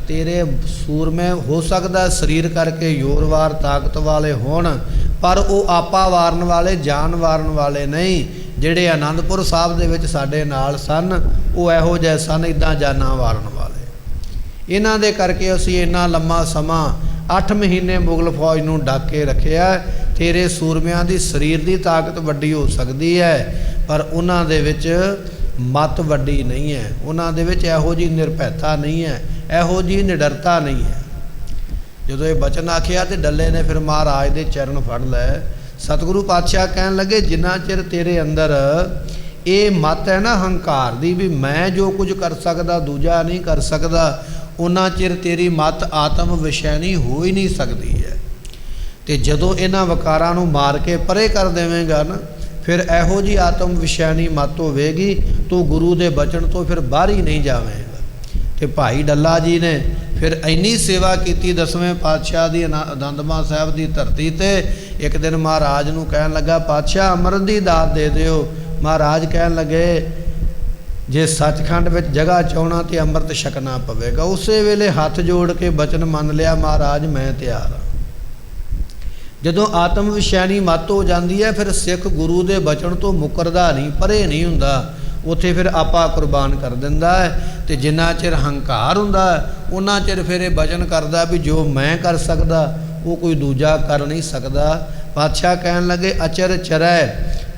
ਤੇਰੇ ਸੂਰਮੇ ਹੋ ਸਕਦਾ ਸਰੀਰ ਕਰਕੇ ਜ਼ੋਰਵਾਰ ਤਾਕਤ ਵਾਲੇ ਹੋਣ, ਪਰ ਉਹ ਆਪਾ ਵਾਰਨ ਵਾਲੇ, ਜਾਨ ਵਾਰਨ ਵਾਲੇ ਨਹੀਂ। ਜਿਹੜੇ ਆਨੰਦਪੁਰ ਸਾਹਿਬ ਦੇ ਵਿੱਚ ਸਾਡੇ ਨਾਲ ਸਨ ਉਹ ਇਹੋ ਜਿਹੇ ਸਨ, ਇੱਦਾਂ ਜਾਨਾਂ ਵਾਰਨ ਵਾਲੇ। ਇਹਨਾਂ ਦੇ ਕਰਕੇ ਅਸੀਂ ਇੰਨਾ ਲੰਮਾ ਸਮਾਂ 8 ਮਹੀਨੇ ਮੁਗਲ ਫੌਜ ਨੂੰ ਡੱਕ ਕੇ ਰੱਖਿਆ। ਤੇਰੇ ਸੂਰਮਿਆਂ ਦੀ ਸਰੀਰ ਦੀ ਤਾਕਤ ਵੱਡੀ ਹੋ ਸਕਦੀ ਹੈ, ਪਰ ਉਹਨਾਂ ਦੇ ਵਿੱਚ ਮਤ ਵੱਡੀ ਨਹੀਂ ਹੈ, ਉਹਨਾਂ ਦੇ ਵਿੱਚ ਇਹੋ ਜਿਹੀ ਨਿਰਭੈਤਾ ਨਹੀਂ ਹੈ, ਇਹੋ ਜਿਹੀ ਨਿਡਰਤਾ ਨਹੀਂ ਹੈ। ਜਦੋਂ ਇਹ ਬਚਨ ਆਖਿਆ ਤੇ ਡੱਲੇ ਨੇ ਫਿਰ ਮਹਾਰਾਜ ਦੇ ਚਰਨ ਫੜ ਲਏ। ਸਤਿਗੁਰੂ ਪਾਤਸ਼ਾਹ ਕਹਿਣ ਲੱਗੇ ਜਿੰਨਾ ਚਿਰ ਤੇਰੇ ਅੰਦਰ ਇਹ ਮਤ ਹੈ ਨਾ ਹੰਕਾਰ ਦੀ ਵੀ ਮੈਂ ਜੋ ਕੁਝ ਕਰ ਸਕਦਾ ਦੂਜਾ ਨਹੀਂ ਕਰ ਸਕਦਾ, ਉਹਨਾਂ ਚਿਰ ਤੇਰੀ ਮਤ ਆਤਮ ਵਿਸ਼ੈਨੀ ਹੋ ਹੀ ਨਹੀਂ ਸਕਦੀ ਹੈ। ਤੇ ਜਦੋਂ ਇਹਨਾਂ ਵਕਾਰਾਂ ਨੂੰ ਮਾਰ ਕੇ ਪਰੇ ਕਰ ਦੇਵੇਂਗਾ ਨਾ, ਫਿਰ ਇਹੋ ਜਿਹੀ ਆਤਮ ਵਿਸ਼ੈਨੀ ਮਤ ਹੋਵੇਗੀ ਤੂੰ ਗੁਰੂ ਦੇ ਬਚਨ ਤੋਂ ਫਿਰ ਬਾਹਰ ਹੀ ਨਹੀਂ ਜਾਵੇਂਗਾ। ਤੇ ਭਾਈ ਡੱਲਾ ਜੀ ਨੇ ਫਿਰ ਇੰਨੀ ਸੇਵਾ ਕੀਤੀ 10ਵੇਂ ਪਾਤਸ਼ਾਹ ਦੀ ਆਨੰਦਮਾਨ ਸਾਹਿਬ ਦੀ ਧਰਤੀ ਤੇ। ਇੱਕ ਦਿਨ ਮਹਾਰਾਜ ਨੂੰ ਕਹਿਣ ਲੱਗਾ ਪਾਤਸ਼ਾਹ ਅੰਮ੍ਰਿਤ ਦੀ ਦਾਤ ਦੇ ਦਿਓ। ਮਹਾਰਾਜ ਕਹਿਣ ਲੱਗੇ ਜੇ ਸੱਚਖੰਡ ਵਿੱਚ ਜਗ੍ਹਾ ਚਾਹੁੰਣਾ ਤੇ ਅੰਮ੍ਰਿਤ ਛਕਣਾ ਪਵੇਗਾ। ਉਸੇ ਵੇਲੇ ਹੱਥ ਜੋੜ ਕੇ ਬਚਨ ਮੰਨ ਲਿਆ, ਮਹਾਰਾਜ ਮੈਂ ਤਿਆਰ ਹਾਂ। ਜਦੋਂ ਆਤਮ ਵਿਸ਼ੈਨੀ ਮੱਤ ਹੋ ਜਾਂਦੀ ਹੈ ਫਿਰ ਸਿੱਖ ਗੁਰੂ ਦੇ ਬਚਨ ਤੋਂ ਮੁਕਰਦਾ ਨਹੀਂ, ਪਰੇ ਨਹੀਂ ਹੁੰਦਾ, ਉੱਥੇ ਫਿਰ ਆਪਾ ਕੁਰਬਾਨ ਕਰ ਦਿੰਦਾ ਹੈ। ਤੇ ਜਿੰਨਾ ਚਿਰ ਹੰਕਾਰ ਹੁੰਦਾ ਉਹਨਾਂ ਚਿਰ ਫਿਰ ਇਹ ਬਚਨ ਕਰਦਾ ਵੀ ਜੋ ਮੈਂ ਕਰ ਸਕਦਾ ਉਹ ਕੋਈ ਦੂਜਾ ਕਰ ਨਹੀਂ ਸਕਦਾ। ਪਾਤਸ਼ਾਹ ਕਹਿਣ ਲੱਗੇ ਅਚਰ ਚਰੈ,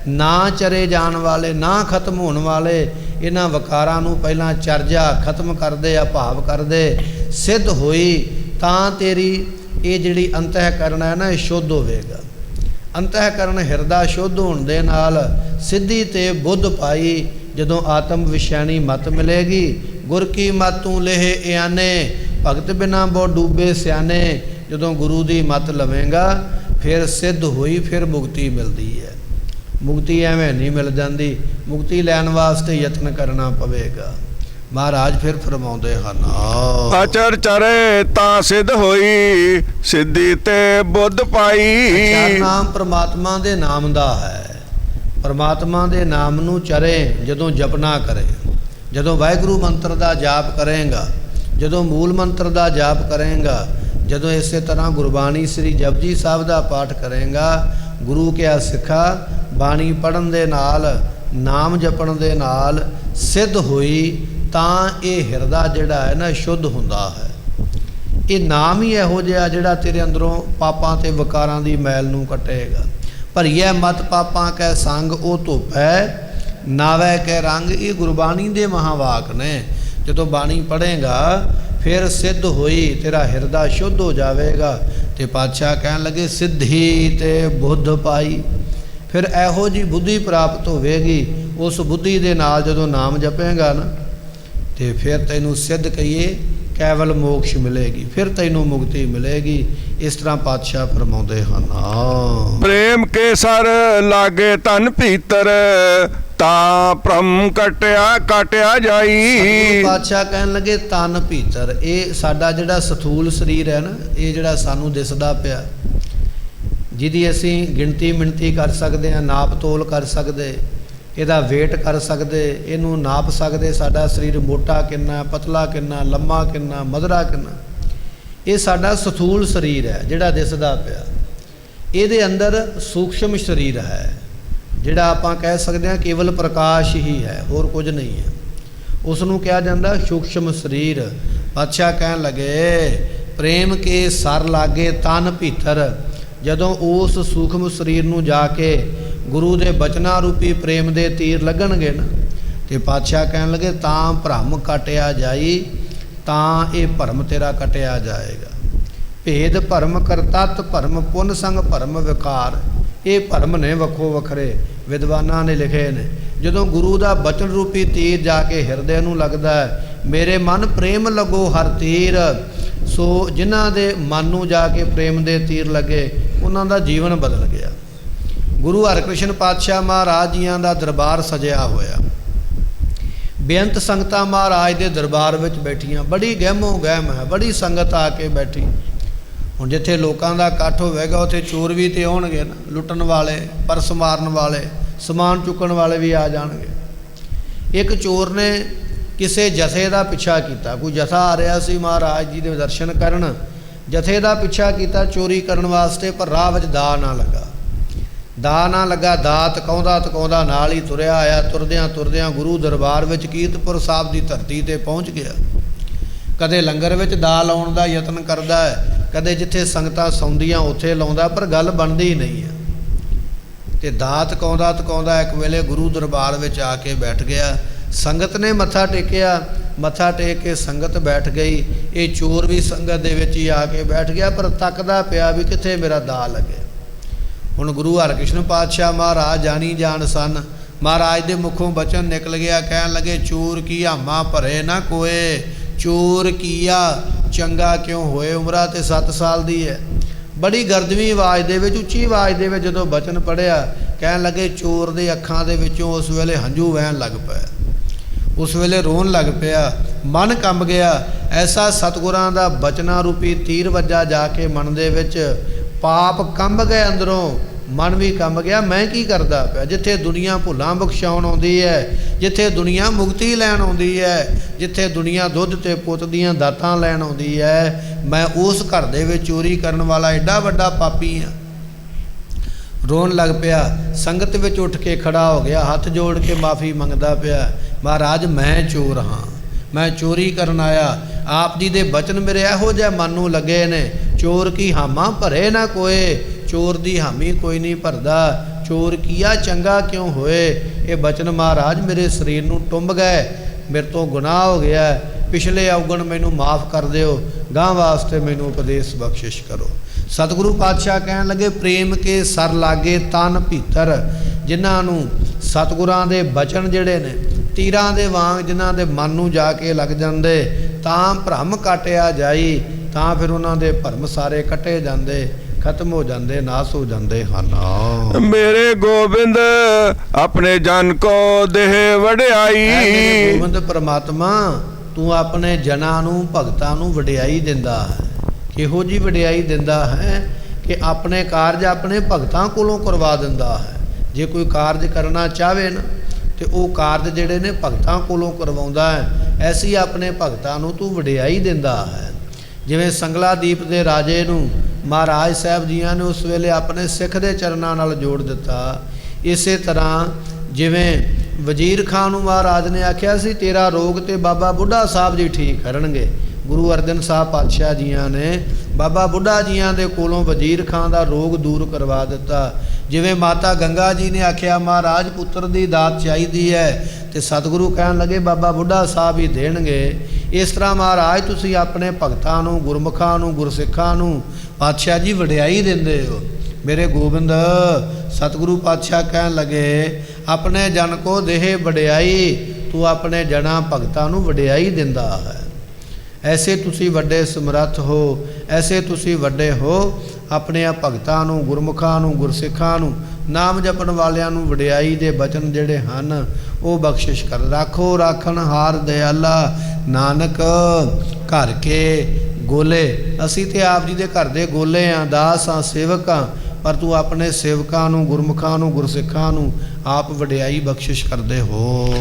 ਨਾ ਚਰੇ ਜਾਣ ਵਾਲੇ, ਨਾ ਖਤਮ ਹੋਣ ਵਾਲੇ। ਇਹਨਾਂ ਵਕਾਰਾਂ ਨੂੰ ਪਹਿਲਾਂ ਚਰਜਾ ਖਤਮ ਕਰਦੇ, ਅਭਾਵ ਕਰਦੇ। ਸਿੱਧ ਹੋਈ ਤਾਂ ਤੇਰੀ ਇਹ ਜਿਹੜੀ ਅੰਤਹਿਕਰਨ ਹੈ ਨਾ ਇਹ ਸ਼ੁੱਧ ਹੋਵੇਗਾ। ਅੰਤਹਿਕਰਨ ਹਿਰਦਾ ਸ਼ੁੱਧ ਹੋਣ ਦੇ ਨਾਲ ਸਿੱਧੀ ਤੇ ਬੁੱਧ ਪਾਈ। ਜਦੋਂ ਆਤਮ ਵਿਸ਼ੈਣੀ ਮਤ ਮਿਲੇਗੀ, ਗੁਰ ਕੀ ਮਤ ਤੂੰ ਲੇਹ ਇਆਨੇ, ਭਗਤ ਬਿਨਾ ਬੋ ਡੂਬੇ ਸਿਆਣੇ। ਜਦੋਂ ਗੁਰੂ ਦੀ ਮਤ ਲਵੇਂਗਾ ਫਿਰ ਸਿੱਧ ਹੋਈ, ਫਿਰ ਮੁਕਤੀ ਮਿਲਦੀ ਹੈ। ਮੁਕਤੀ ਐਵੇਂ ਨਹੀਂ ਮਿਲ ਜਾਂਦੀ, ਮੁਕਤੀ ਲੈਣ ਵਾਸਤੇ ਯਤਨ ਕਰਨਾ ਪਵੇਗਾ। ਮਹਾਰਾਜ ਫਿਰ ਫਰਮਾਉਂਦੇ ਹਨ ਅਚਰ ਚਰੇ ਤਾਂ ਸਿੱਧ ਹੋਈ, ਸਿੱਧੀ ਤੇ ਬੁੱਧ ਪਾਈ। ਅਚਰ ਨਾਮ ਪ੍ਰਮਾਤਮਾ ਦੇ ਨਾਮ ਦਾ ਹੈ। ਪਰਮਾਤਮਾ ਦੇ ਨਾਮ ਨੂੰ ਚਰੇ ਜਦੋਂ ਜਪਨਾ ਕਰੇ, ਜਦੋਂ ਵਾਹਿਗੁਰੂ ਮੰਤਰ ਦਾ ਜਾਪ ਕਰੇਗਾ, ਜਦੋਂ ਮੂਲ ਮੰਤਰ ਦਾ ਜਾਪ ਕਰੇਗਾ, ਜਦੋਂ ਇਸੇ ਤਰ੍ਹਾਂ ਗੁਰਬਾਣੀ ਸ੍ਰੀ ਜਪਜੀ ਸਾਹਿਬ ਦਾ ਪਾਠ ਕਰੇਗਾ, ਗੁਰੂ ਕਿਆ ਸਿੱਖਾ ਬਾਣੀ ਪੜ੍ਹਨ ਦੇ ਨਾਲ, ਨਾਮ ਜਪਣ ਦੇ ਨਾਲ ਸਿੱਧ ਹੋਈ ਤਾਂ ਇਹ ਹਿਰਦਾ ਜਿਹੜਾ ਹੈ ਨਾ ਸ਼ੁੱਧ ਹੁੰਦਾ ਹੈ। ਇਹ ਨਾਮ ਹੀ ਇਹੋ ਜਿਹਾ ਜਿਹੜਾ ਤੇਰੇ ਅੰਦਰੋਂ ਪਾਪਾਂ ਤੇ ਵਿਕਾਰਾਂ ਦੀ ਮੈਲ ਨੂੰ ਕੱਟੇਗਾ। ਭਰੀਐ ਮਤ ਪਾਪਾਂ ਕੈ ਸੰਗ, ਉਹ ਧੁੱਪ ਹੈ ਨਾਵੈ ਕੈ ਰੰਗ। ਇਹ ਗੁਰਬਾਣੀ ਦੇ ਮਹਾਵਾਕ ਨੇ। ਜਦੋਂ ਬਾਣੀ ਪੜ੍ਹੇਗਾ ਫਿਰ ਸਿੱਧ ਹੋਈ, ਤੇਰਾ ਹਿਰਦਾ ਸ਼ੁੱਧ ਹੋ ਜਾਵੇਗਾ। ਤੇ ਪਾਤਸ਼ਾਹ ਕਹਿਣ ਲੱਗੇ ਸਿੱਧੀ ਤੇ ਬੁੱਧ ਪਾਈ। ਫਿਰ ਇਹੋ ਜਿਹੀ ਬੁੱਧੀ ਪ੍ਰਾਪਤ ਹੋਵੇਗੀ। ਉਸ ਬੁੱਧੀ ਦੇ ਨਾਲ ਜਦੋਂ ਨਾਮ ਜਪੇਗਾ ਨਾ ਤੇ ਫਿਰ ਤੈਨੂੰ ਸਿੱਧ ਕਹੀਏ ਕੇਵਲ ਮੋਕਸ਼ ਮਿਲੇਗੀ, ਫਿਰ ਤੈਨੂੰ ਮੁਕਤੀ ਮਿਲੇਗੀ। ਇਸ ਤਰ੍ਹਾਂ ਪਾਤਸ਼ਾਹ ਫਰਮਾਉਂਦੇ ਹਨ ਪ੍ਰੇਮ ਕੇ ਸਰ ਲਾਗੇ ਤਨ ਭੀਤਰ, ਤਾਂ ਭ੍ਰਮ ਕਟਿਆ ਜਾਈ। ਪਾਤਸ਼ਾਹ ਕਹਿਣ ਲੱਗੇ ਤਨ ਭੀਤਰ, ਇਹ ਸਾਡਾ ਜਿਹੜਾ ਸਥੂਲ ਸਰੀਰ ਹੈ ਨਾ, ਇਹ ਜਿਹੜਾ ਸਾਨੂੰ ਦਿਸਦਾ ਪਿਆ, ਜਿਹਦੀ ਅਸੀਂ ਗਿਣਤੀ ਮਿਣਤੀ ਕਰ ਸਕਦੇ ਹਾਂ, ਨਾਪ ਤੋਲ ਕਰ ਸਕਦੇ, ਇਹਦਾ ਵੇਟ ਕਰ ਸਕਦੇ, ਇਹਨੂੰ ਨਾਪ ਸਕਦੇ, ਸਾਡਾ ਸਰੀਰ ਮੋਟਾ ਕਿੰਨਾ, ਪਤਲਾ ਕਿੰਨਾ, ਲੰਮਾ ਕਿੰਨਾ, ਮਧਰਾ ਕਿੰਨਾ। ਇਹ ਸਾਡਾ ਸਥੂਲ ਸਰੀਰ ਹੈ ਜਿਹੜਾ ਦਿਸਦਾ ਪਿਆ। ਇਹਦੇ ਅੰਦਰ ਸੂਖਸ਼ਮ ਸਰੀਰ ਹੈ ਜਿਹੜਾ ਆਪਾਂ ਕਹਿ ਸਕਦੇ ਹਾਂ ਕੇਵਲ ਪ੍ਰਕਾਸ਼ ਹੀ ਹੈ, ਹੋਰ ਕੁਝ ਨਹੀਂ ਹੈ। ਉਸ ਨੂੰ ਕਿਹਾ ਜਾਂਦਾ ਸੂਖਸ਼ਮ ਸਰੀਰ। ਪਾਤਸ਼ਾਹ ਕਹਿਣ ਲੱਗੇ ਪ੍ਰੇਮ ਕੇ ਸਰ ਲਾਗੇ ਤਨ ਭੀਤਰ। ਜਦੋਂ ਉਸ ਸੂਖਮ ਸਰੀਰ ਨੂੰ ਜਾ ਕੇ ਗੁਰੂ ਦੇ ਬਚਨਾਂ ਰੂਪੀ ਪ੍ਰੇਮ ਦੇ ਤੀਰ ਲੱਗਣਗੇ ਨਾ, ਤੇ ਪਾਤਸ਼ਾਹ ਕਹਿਣ ਲੱਗੇ ਤਾਂ ਭਰਮ ਕਟਿਆ ਜਾਈ, ਤਾਂ ਇਹ ਭਰਮ ਤੇਰਾ ਕਟਿਆ ਜਾਏਗਾ। ਭੇਦ ਭਰਮ ਕਰਤਤ ਭਰਮ ਪੁੰਨ ਸੰਗ ਭਰਮ ਵਿਕਾਰ। ਇਹ ਭਰਮ ਨੇ ਵੱਖੋ ਵੱਖਰੇ, ਵਿਦਵਾਨਾਂ ਨੇ ਲਿਖੇ ਨੇ। ਜਦੋਂ ਗੁਰੂ ਦਾ ਬਚਨ ਰੂਪੀ ਤੀਰ ਜਾ ਕੇ ਹਿਰਦੇ ਨੂੰ ਲੱਗਦਾ ਹੈ, ਮੇਰੇ ਮਨ ਪ੍ਰੇਮ ਲੱਗੋ ਹਰ ਤੀਰ, ਸੋ ਜਿਨ੍ਹਾਂ ਦੇ ਮਨ ਨੂੰ ਜਾ ਕੇ ਪ੍ਰੇਮ ਦੇ ਤੀਰ ਲੱਗੇ ਉਹਨਾਂ ਦਾ ਜੀਵਨ ਬਦਲ ਗਿਆ। ਗੁਰੂ ਹਰਿਕ੍ਰਿਸ਼ਨ ਪਾਤਸ਼ਾਹ ਮਹਾਰਾਜ ਜੀਆਂ ਦਾ ਦਰਬਾਰ ਸਜਿਆ ਹੋਇਆ, ਬੇਅੰਤ ਸੰਗਤਾਂ ਮਹਾਰਾਜ ਦੇ ਦਰਬਾਰ ਵਿੱਚ ਬੈਠੀਆਂ, ਬੜੀ ਗਹਿਮੋ ਗਹਿਮ ਹੈ, ਬੜੀ ਸੰਗਤ ਆ ਕੇ ਬੈਠੀ। ਹੁਣ ਜਿੱਥੇ ਲੋਕਾਂ ਦਾ ਇਕੱਠ ਹੋਵੇਗਾ ਉੱਥੇ ਚੋਰ ਵੀ ਤੇ ਆਉਣਗੇ ਨਾ, ਲੁੱਟਣ ਵਾਲੇ, ਪਰਸ ਮਾਰਨ ਵਾਲੇ, ਸਮਾਨ ਚੁੱਕਣ ਵਾਲੇ ਵੀ ਆ ਜਾਣਗੇ। ਇੱਕ ਚੋਰ ਨੇ ਕਿਸੇ ਜਥੇ ਦਾ ਪਿੱਛਾ ਕੀਤਾ, ਕੋਈ ਜਥਾ ਆ ਰਿਹਾ ਸੀ ਮਹਾਰਾਜ ਜੀ ਦੇ ਦਰਸ਼ਨ ਕਰਨ, ਜਥੇ ਦਾ ਪਿੱਛਾ ਕੀਤਾ ਚੋਰੀ ਕਰਨ ਵਾਸਤੇ, ਪਰ ਰਾਹ ਵਿੱਚ ਦਾ ਨਾ ਲੱਗਾ। ਦਾ ਤਕਾਉਂਦਾ ਨਾਲ ਹੀ ਤੁਰਿਆ ਆਇਆ। ਤੁਰਦਿਆਂ ਗੁਰੂ ਦਰਬਾਰ ਵਿੱਚ ਕੀਰਤਪੁਰ ਸਾਹਿਬ ਦੀ ਧਰਤੀ ਤੇ ਪਹੁੰਚ ਗਿਆ। ਕਦੇ ਲੰਗਰ ਵਿੱਚ ਦਾ ਲਾਉਣ ਦਾ ਯਤਨ ਕਰਦਾ ਹੈ, ਕਦੇ ਜਿੱਥੇ ਸੰਗਤਾਂ ਸੌਂਦੀਆਂ ਉੱਥੇ ਲਾਉਂਦਾ, ਪਰ ਗੱਲ ਬਣਦੀ ਨਹੀਂ ਹੈ। ਤੇ ਦਾ ਤਕਾਉਂਦਾ ਇੱਕ ਵੇਲੇ ਗੁਰੂ ਦਰਬਾਰ ਵਿੱਚ ਆ ਕੇ ਬੈਠ ਗਿਆ। ਸੰਗਤ ਨੇ ਮੱਥਾ ਟੇਕਿਆ, ਮੱਥਾ ਟੇਕ ਕੇ ਸੰਗਤ ਬੈਠ ਗਈ। ਇਹ ਚੋਰ ਵੀ ਸੰਗਤ ਦੇ ਵਿੱਚ ਹੀ ਆ ਕੇ ਬੈਠ ਗਿਆ, ਪਰ ਤੱਕਦਾ ਪਿਆ ਵੀ ਕਿੱਥੇ ਮੇਰਾ ਦਾ ਲੱਗੇ। ਹੁਣ ਗੁਰੂ ਹਰਿਕ੍ਰਿਸ਼ਨ ਪਾਤਸ਼ਾਹ ਮਹਾਰਾਜ ਜਾਣੀ ਜਾਣ ਸਨ। ਮਹਾਰਾਜ ਦੇ ਮੁਖੋਂ ਬਚਨ ਨਿਕਲ ਗਿਆ, ਕਹਿਣ ਲੱਗੇ ਚੋਰ ਕੀ ਹਾਮਾ ਭਰੇ ਨਾ ਕੋਏ, ਚੋਰ ਕੀਆ ਚੰਗਾ ਕਿਉਂ ਹੋਏ। ਉਮਰਾ ਤੇ 7 ਸਾਲ ਦੀ ਹੈ। ਬੜੀ ਗਰਜਵੀਂ ਆਵਾਜ਼ ਦੇ ਵਿੱਚ, ਉੱਚੀ ਆਵਾਜ਼ ਦੇ ਵਿੱਚ ਜਦੋਂ ਬਚਨ ਪੜ੍ਹਿਆ, ਕਹਿਣ ਲੱਗੇ ਚੋਰ ਦੇ ਅੱਖਾਂ ਦੇ ਵਿੱਚੋਂ ਉਸ ਵੇਲੇ ਹੰਝੂ ਵਹਿਣ ਲੱਗ ਪਏ, ਉਸ ਵੇਲੇ ਰੋਣ ਲੱਗ ਪਿਆ, ਮਨ ਕੰਬ ਗਿਆ। ਐਸਾ ਸਤਿਗੁਰਾਂ ਦਾ ਬਚਨਾਂ ਰੂਪੀ ਤੀਰ ਵੱਜਾ ਜਾ ਕੇ ਮਨ ਦੇ ਵਿੱਚ, ਪਾਪ ਕੰਬ ਗਏ ਅੰਦਰੋਂ, ਮਨ ਵੀ ਕੰਬ ਗਿਆ। ਮੈਂ ਕੀ ਕਰਦਾ ਪਿਆ? ਜਿੱਥੇ ਦੁਨੀਆ ਭੁੱਲਾਂ ਬਖਸ਼ਾਉਣ ਆਉਂਦੀ ਹੈ, ਜਿੱਥੇ ਦੁਨੀਆ ਮੁਕਤੀ ਲੈਣ ਆਉਂਦੀ ਹੈ, ਜਿੱਥੇ ਦੁਨੀਆ ਦੁੱਧ ਤੇ ਪੁੱਤ ਦੀਆਂ ਦਾਤਾਂ ਲੈਣ ਆਉਂਦੀ ਹੈ, ਮੈਂ ਉਸ ਘਰ ਦੇ ਵਿੱਚ ਚੋਰੀ ਕਰਨ ਵਾਲਾ ਐਡਾ ਵੱਡਾ ਪਾਪੀ ਹਾਂ। ਰੋਣ ਲੱਗ ਪਿਆ। ਸੰਗਤ ਵਿੱਚ ਉੱਠ ਕੇ ਖੜਾ ਹੋ ਗਿਆ, ਹੱਥ ਜੋੜ ਕੇ ਮਾਫੀ ਮੰਗਦਾ ਪਿਆ, ਮਹਾਰਾਜ ਮੈਂ ਚੋਰ ਹਾਂ, ਮੈਂ ਚੋਰੀ ਕਰਨ ਆਇਆ। ਆਪ ਜੀ ਦੇ ਬਚਨ ਮੇਰੇ ਇਹੋ ਜਿਹੇ ਮਨ ਨੂੰ ਲੱਗੇ ਨੇ, ਚੋਰ ਕੀ ਹਾਮਾ ਭਰੇ ਨਾ ਕੋਏ, ਚੋਰ ਦੀ ਹਾਮੀ ਕੋਈ ਨਹੀਂ ਭਰਦਾ, ਚੋਰ ਕੀਆ ਚੰਗਾ ਕਿਉਂ ਹੋਏ। ਇਹ ਬਚਨ ਮਹਾਰਾਜ ਮੇਰੇ ਸਰੀਰ ਨੂੰ ਟੁੰਬ ਗਏ, ਮੇਰੇ ਤੋਂ ਗੁਨਾਹ ਹੋ ਗਿਆ, ਪਿਛਲੇ ਅਵਗੁਣ ਮੈਨੂੰ ਮਾਫ ਕਰ ਦਿਓ, ਗਾਂ ਵਾਸਤੇ ਮੈਨੂੰ ਉਪਦੇਸ਼ ਬਖਸ਼ਿਸ਼ ਕਰੋ। ਸਤਿਗੁਰੂ ਪਾਤਸ਼ਾਹ ਕਹਿਣ ਲੱਗੇ ਪ੍ਰੇਮ ਕੇ ਸਰ ਲਾਗੇ ਤਨ ਭੀਤਰ, ਜਿਨ੍ਹਾਂ ਨੂੰ ਸਤਿਗੁਰਾਂ ਦੇ ਬਚਨ ਜਿਹੜੇ ਨੇ ਤੀਰਾਂ ਦੇ ਵਾਂਗ ਜਿਨ੍ਹਾਂ ਦੇ ਮਨ ਨੂੰ ਜਾ ਕੇ ਲੱਗ ਜਾਂਦੇ, ਤਾਂ ਭਰਮ ਕਾਟਿਆ ਜਾਈ, ਤਾਂ ਫਿਰ ਉਹਨਾਂ ਦੇ ਭਰਮ ਸਾਰੇ ਕੱਟੇ ਜਾਂਦੇ, ਖਤਮ ਹੋ ਜਾਂਦੇ, ਨਾਸ ਹੋ ਜਾਂਦੇ ਹਨ। ਮੇਰੇ ਗੋਬਿੰਦ ਆਪਣੇ ਜਨ ਕੋ ਦੇਹ ਵਡਿਆਈ। ਗੋਬਿੰਦ ਪਰਮਾਤਮਾ ਤੂੰ ਆਪਣੇ ਜਨਾਂ ਨੂੰ, ਭਗਤਾਂ ਨੂੰ ਵਡਿਆਈ ਦਿੰਦਾ ਹੈ। ਕਿਹੋ ਜੀ ਵਡਿਆਈ ਦਿੰਦਾ ਹੈ ਕਿ ਆਪਣੇ ਕਾਰਜ ਆਪਣੇ ਭਗਤਾਂ ਕੋਲੋਂ ਕਰਵਾ ਦਿੰਦਾ ਹੈ। ਜੇ ਕੋਈ ਕਾਰਜ ਕਰਨਾ ਚਾਹਵੇ ਨਾ ਤੇ ਉਹ ਕਾਰਜ ਜਿਹੜੇ ਨੇ ਭਗਤਾਂ ਕੋਲੋਂ ਕਰਵਾਉਂਦਾ ਹੈ। ਐਸੀ ਆਪਣੇ ਭਗਤਾਂ ਨੂੰ ਤੂੰ ਵਡਿਆਈ ਦਿੰਦਾ ਹੈ। ਜਿਵੇਂ ਸੰਗਲਾਦੀਪ ਦੇ ਰਾਜੇ ਨੂੰ ਮਹਾਰਾਜ ਸਾਹਿਬ ਜੀਆਂ ਨੇ ਉਸ ਵੇਲੇ ਆਪਣੇ ਸਿੱਖ ਦੇ ਚਰਨਾਂ ਨਾਲ ਜੋੜ ਦਿੱਤਾ, ਇਸੇ ਤਰ੍ਹਾਂ ਜਿਵੇਂ ਵਜ਼ੀਰ ਖਾਨ ਨੂੰ ਮਹਾਰਾਜ ਨੇ ਆਖਿਆ ਸੀ ਤੇਰਾ ਰੋਗ ਤੇ ਬਾਬਾ ਬੁੱਢਾ ਸਾਹਿਬ ਜੀ ਠੀਕ ਕਰਨਗੇ। ਗੁਰੂ ਅਰਜਨ ਸਾਹਿਬ ਪਾਤਸ਼ਾਹ ਜੀਆਂ ਨੇ ਬਾਬਾ ਬੁੱਢਾ ਜੀਆਂ ਦੇ ਕੋਲੋਂ ਵਜ਼ੀਰ ਖਾਨ ਦਾ ਰੋਗ ਦੂਰ ਕਰਵਾ ਦਿੱਤਾ। ਜਿਵੇਂ ਮਾਤਾ ਗੰਗਾ ਜੀ ਨੇ ਆਖਿਆ ਮਹਾਰਾਜ ਪੁੱਤਰ ਦੀ ਦਾਤ ਚਾਹੀਦੀ ਹੈ, ਤੇ ਸਤਿਗੁਰੂ ਕਹਿਣ ਲੱਗੇ ਬਾਬਾ ਬੁੱਢਾ ਸਾਹਿਬ ਹੀ ਦੇਣਗੇ। ਇਸ ਤਰ੍ਹਾਂ ਮਹਾਰਾਜ ਤੁਸੀਂ ਆਪਣੇ ਭਗਤਾਂ ਨੂੰ, ਗੁਰਮੁਖਾਂ ਨੂੰ, ਗੁਰਸਿੱਖਾਂ ਨੂੰ ਪਾਤਸ਼ਾਹ ਜੀ ਵਡਿਆਈ ਦਿੰਦੇ ਹੋ। ਮੇਰੇ ਗੋਬਿੰਦ ਸਤਿਗੁਰੂ ਪਾਤਸ਼ਾਹ ਕਹਿਣ ਲੱਗੇ ਆਪਣੇ ਜਨ ਕੋ ਦੇਹ ਵਡਿਆਈ, ਤੂੰ ਆਪਣੇ ਜਨਾਂ ਭਗਤਾਂ ਨੂੰ ਵਡਿਆਈ ਦਿੰਦਾ ਹੈ। ਐਸੇ ਤੁਸੀਂ ਵੱਡੇ ਸਮਰੱਥ ਹੋ, ਐਸੇ ਤੁਸੀਂ ਵੱਡੇ ਹੋ, ਆਪਣੇ ਭਗਤਾਂ ਨੂੰ, ਗੁਰਮੁਖਾਂ ਨੂੰ, ਗੁਰਸਿੱਖਾਂ ਨੂੰ, ਨਾਮ ਜਪਣ ਵਾਲਿਆਂ ਨੂੰ ਵਡਿਆਈ ਦੇ ਬਚਨ ਜਿਹੜੇ ਹਨ ਉਹ ਬਖਸ਼ਿਸ਼ ਕਰ। ਰਾਖੋ ਰਾਖਣ ਹਾਰ ਦਿਆਲਾ, ਨਾਨਕ ਘਰ ਕੇ ਗੋਲੇ। ਅਸੀਂ ਤੇ ਆਪ ਜੀ ਦੇ ਘਰ ਦੇ ਗੋਲੇ ਹਾਂ, ਦਾਸ ਹਾਂ, ਸੇਵਕ ਹਾਂ, ਪਰ ਤੂੰ ਆਪਣੇ ਸੇਵਕਾਂ ਨੂੰ, ਗੁਰਮੁਖਾਂ ਨੂੰ, ਗੁਰਸਿੱਖਾਂ ਨੂੰ ਆਪ ਵਡਿਆਈ ਬਖਸ਼ਿਸ਼ ਕਰਦੇ ਹੋ।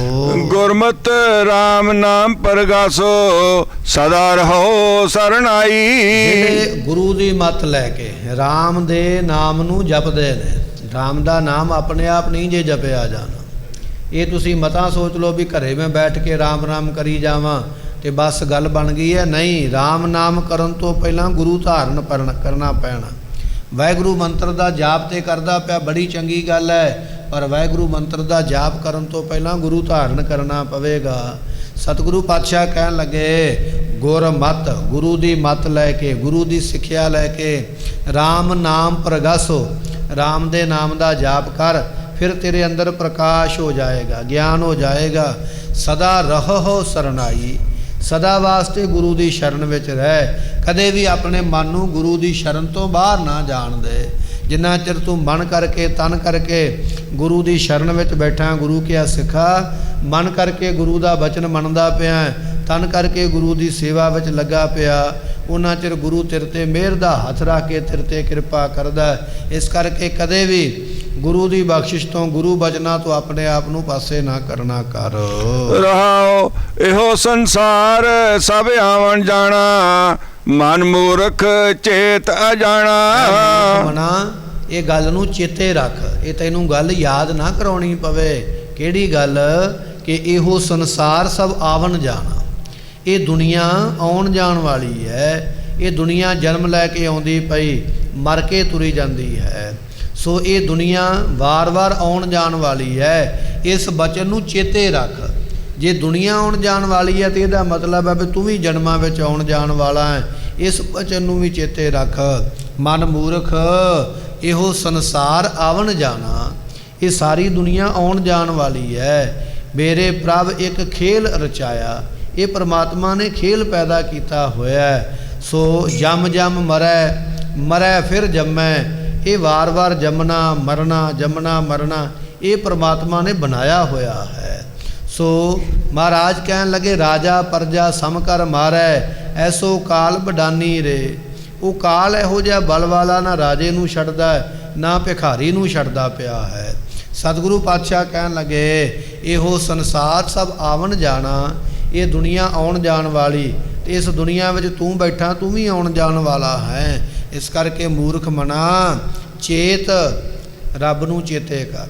ਗੁਰਮਤਿ ਰਾਮ ਨਾਮ ਪਰਗਾਸੋ, ਸਦਾ ਰਹੋ ਸਰਣਾਈ। ਜਿਹੜੇ ਗੁਰੂ ਦੀ ਮੱਤ ਲੈ ਕੇ ਰਾਮ ਦੇ ਨਾਮ ਨੂੰ ਜਪਦੇ ਨੇ, ਰਾਮ ਦਾ ਨਾਮ ਆਪਣੇ ਆਪ ਨਹੀਂ ਜੇ ਜਪਿਆ ਜਾਣਾ। ਇਹ ਤੁਸੀਂ ਮਤਾਂ ਸੋਚ ਲਓ ਵੀ ਘਰੇ ਮੈਂ ਬੈਠ ਕੇ ਰਾਮ ਰਾਮ ਕਰੀ ਜਾਵਾਂ ਤੇ ਬਸ ਗੱਲ ਬਣ ਗਈ ਹੈ। ਨਹੀਂ, ਰਾਮ ਨਾਮ ਕਰਨ ਤੋਂ ਪਹਿਲਾਂ ਗੁਰੂ ਧਾਰਨ ਕਰਨਾ ਪੈਣਾ। ਵਾਹਿਗੁਰੂ ਮੰਤਰ ਦਾ ਜਾਪ ਤੇ ਕਰਦਾ ਪਿਆ, ਬੜੀ ਚੰਗੀ ਗੱਲ ਹੈ, ਪਰ ਵਾਹਿਗੁਰੂ ਮੰਤਰ ਦਾ ਜਾਪ ਕਰਨ ਤੋਂ ਪਹਿਲਾਂ ਗੁਰੂ ਧਾਰਨ ਕਰਨਾ ਪਵੇਗਾ। ਸਤਿਗੁਰੂ ਪਾਤਸ਼ਾਹ ਕਹਿਣ ਲੱਗੇ ਗੁਰਮਤਿ, ਗੁਰੂ ਦੀ ਮੱਤ ਲੈ ਕੇ, ਗੁਰੂ ਦੀ ਸਿੱਖਿਆ ਲੈ ਕੇ ਰਾਮ ਨਾਮ ਪ੍ਰਗਾਸੋ, ਰਾਮ ਦੇ ਨਾਮ ਦਾ ਜਾਪ ਕਰ, ਫਿਰ ਤੇਰੇ ਅੰਦਰ ਪ੍ਰਕਾਸ਼ ਹੋ ਜਾਏਗਾ, ਗਿਆਨ ਹੋ ਜਾਏਗਾ। ਸਦਾ ਰਹੋ ਸਰਨਾਈ, ਸਦਾ ਵਾਸਤੇ ਗੁਰੂ ਦੀ ਸ਼ਰਨ ਵਿੱਚ ਰਹਿ। ਕਦੇ ਵੀ ਆਪਣੇ ਮਨ ਨੂੰ ਗੁਰੂ ਦੀ ਸ਼ਰਨ ਤੋਂ ਬਾਹਰ ਨਾ ਜਾਣ ਦੇ। ਜਿੰਨਾ ਚਿਰ ਤੂੰ ਮਨ ਕਰਕੇ ਤਨ ਕਰਕੇ ਗੁਰੂ ਦੀ ਸ਼ਰਨ ਵਿੱਚ ਬੈਠਾ, ਗੁਰੂ ਕਿਆ ਸਿੱਖਾ, ਮਨ ਕਰਕੇ ਗੁਰੂ ਦਾ ਬਚਨ ਮੰਨਦਾ ਪਿਆ, ਤਨ ਕਰਕੇ ਗੁਰੂ ਦੀ ਸੇਵਾ ਵਿੱਚ ਲੱਗਾ ਪਿਆ, ਉਹਨਾਂ ਚਿਰ ਗੁਰੂ ਤੇਰੇ ਤੇ ਮਿਹਰ ਦਾ ਹੱਥ ਰੱਖ ਕੇ ਤੇਰੇ ਤੇ ਕਿਰਪਾ ਕਰਦਾ। ਇਸ ਕਰਕੇ ਕਦੇ ਵੀ ਗੁਰੂ ਦੀ ਬਖਸ਼ਿਸ਼ ਤੋਂ, ਗੁਰੂ ਬਚਨਾਂ ਤੋਂ ਆਪਣੇ ਆਪ ਨੂੰ ਪਾਸੇ ਨਾ ਕਰਨਾ ਕਰ। ਰਹਾਓ ਇਹੋ ਸੰਸਾਰ ਸਭ ਆਵਣ ਜਾਣਾ, ਮਨ ਮੂਰਖ ਚੇਤ ਅਜਾਣਾ। ਮਨਾ ਇਹ ਗੱਲ ਨੂੰ ਚੇਤੇ ਰੱਖ, ਇਹ ਤੈਨੂੰ ਗੱਲ ਯਾਦ ਨਾ ਕਰਾਉਣੀ ਪਵੇ। ਕਿਹੜੀ ਗੱਲ? ਕਿ ਇਹੋ ਸੰਸਾਰ ਸਭ ਆਵਣ ਜਾਣਾ। ਇਹ ਦੁਨੀਆ ਆਉਣ ਜਾਣ ਵਾਲੀ ਹੈ। ਇਹ ਦੁਨੀਆ ਜਨਮ ਲੈ ਕੇ ਆਉਂਦੀ ਪਈ, ਮਰ ਕੇ ਤੁਰੀ ਜਾਂਦੀ ਹੈ। ਸੋ ਇਹ ਦੁਨੀਆ ਵਾਰ-ਵਾਰ ਆਉਣ ਜਾਣ ਵਾਲੀ ਹੈ। ਇਸ ਬਚਨ ਨੂੰ ਚੇਤੇ ਰੱਖ। ਜੇ ਦੁਨੀਆ ਆਉਣ ਜਾਣ ਵਾਲੀ ਹੈ ਤੇ ਇਹਦਾ ਮਤਲਬ ਹੈ ਵੀ ਤੂੰ ਵੀ ਜਨਮਾਂ ਵਿੱਚ ਆਉਣ ਜਾਣ ਵਾਲਾ ਹੈ। ਇਸ ਬਚਨ ਨੂੰ ਵੀ ਚੇਤੇ ਰੱਖ। ਮਨ ਮੂਰਖ ਇਹੋ ਸੰਸਾਰ ਆਵਣ ਜਾਣਾ। ਇਹ ਸਾਰੀ ਦੁਨੀਆ ਆਉਣ ਜਾਣ ਵਾਲੀ ਹੈ। ਮੇਰੇ ਪ੍ਰਭ ਇੱਕ ਖੇਲ ਰਚਾਇਆ। ਇਹ ਪਰਮਾਤਮਾ ਨੇ ਖੇਲ ਪੈਦਾ ਕੀਤਾ ਹੋਇਆ। ਸੋ ਜਮ ਜਮ ਮਰੈ, ਮਰੈ ਫਿਰ ਜੰਮੈ। ਇਹ ਵਾਰ-ਵਾਰ ਜੰਮਣਾ ਮਰਨਾ, ਜੰਮਣਾ ਮਰਨਾ ਇਹ ਪਰਮਾਤਮਾ ਨੇ ਬਣਾਇਆ ਹੋਇਆ ਹੈ। ਸੋ ਮਹਾਰਾਜ ਕਹਿਣ ਲੱਗੇ, ਰਾਜਾ ਪਰਜਾ ਸਮ ਕਰ ਮਾਰੈ, ਐਸੋ ਕਾਲ ਬਡਾਨੀ ਰੇ। ਉਹ ਕਾਲ ਇਹੋ ਜਿਹਾ ਬਲ ਵਾਲਾ, ਨਾ ਰਾਜੇ ਨੂੰ ਛੱਡਦਾ ਨਾ ਭਿਖਾਰੀ ਨੂੰ ਛੱਡਦਾ ਪਿਆ ਹੈ। ਸਤਿਗੁਰੂ ਪਾਤਸ਼ਾਹ ਕਹਿਣ ਲੱਗੇ, ਇਹੋ ਸੰਸਾਰ ਸਭ ਆਵਣ ਜਾਣਾ। ਇਹ ਦੁਨੀਆ ਆਉਣ ਜਾਣ ਵਾਲੀ, ਤੇ ਇਸ ਦੁਨੀਆ ਵਿੱਚ ਤੂੰ ਬੈਠਾ, ਤੂੰ ਵੀ ਆਉਣ ਜਾਣ ਵਾਲਾ ਹੈ। ਇਸ ਕਰਕੇ ਮੂਰਖ ਮਨਾ ਚੇਤ, ਰੱਬ ਨੂੰ ਚੇਤੇ ਕਰ।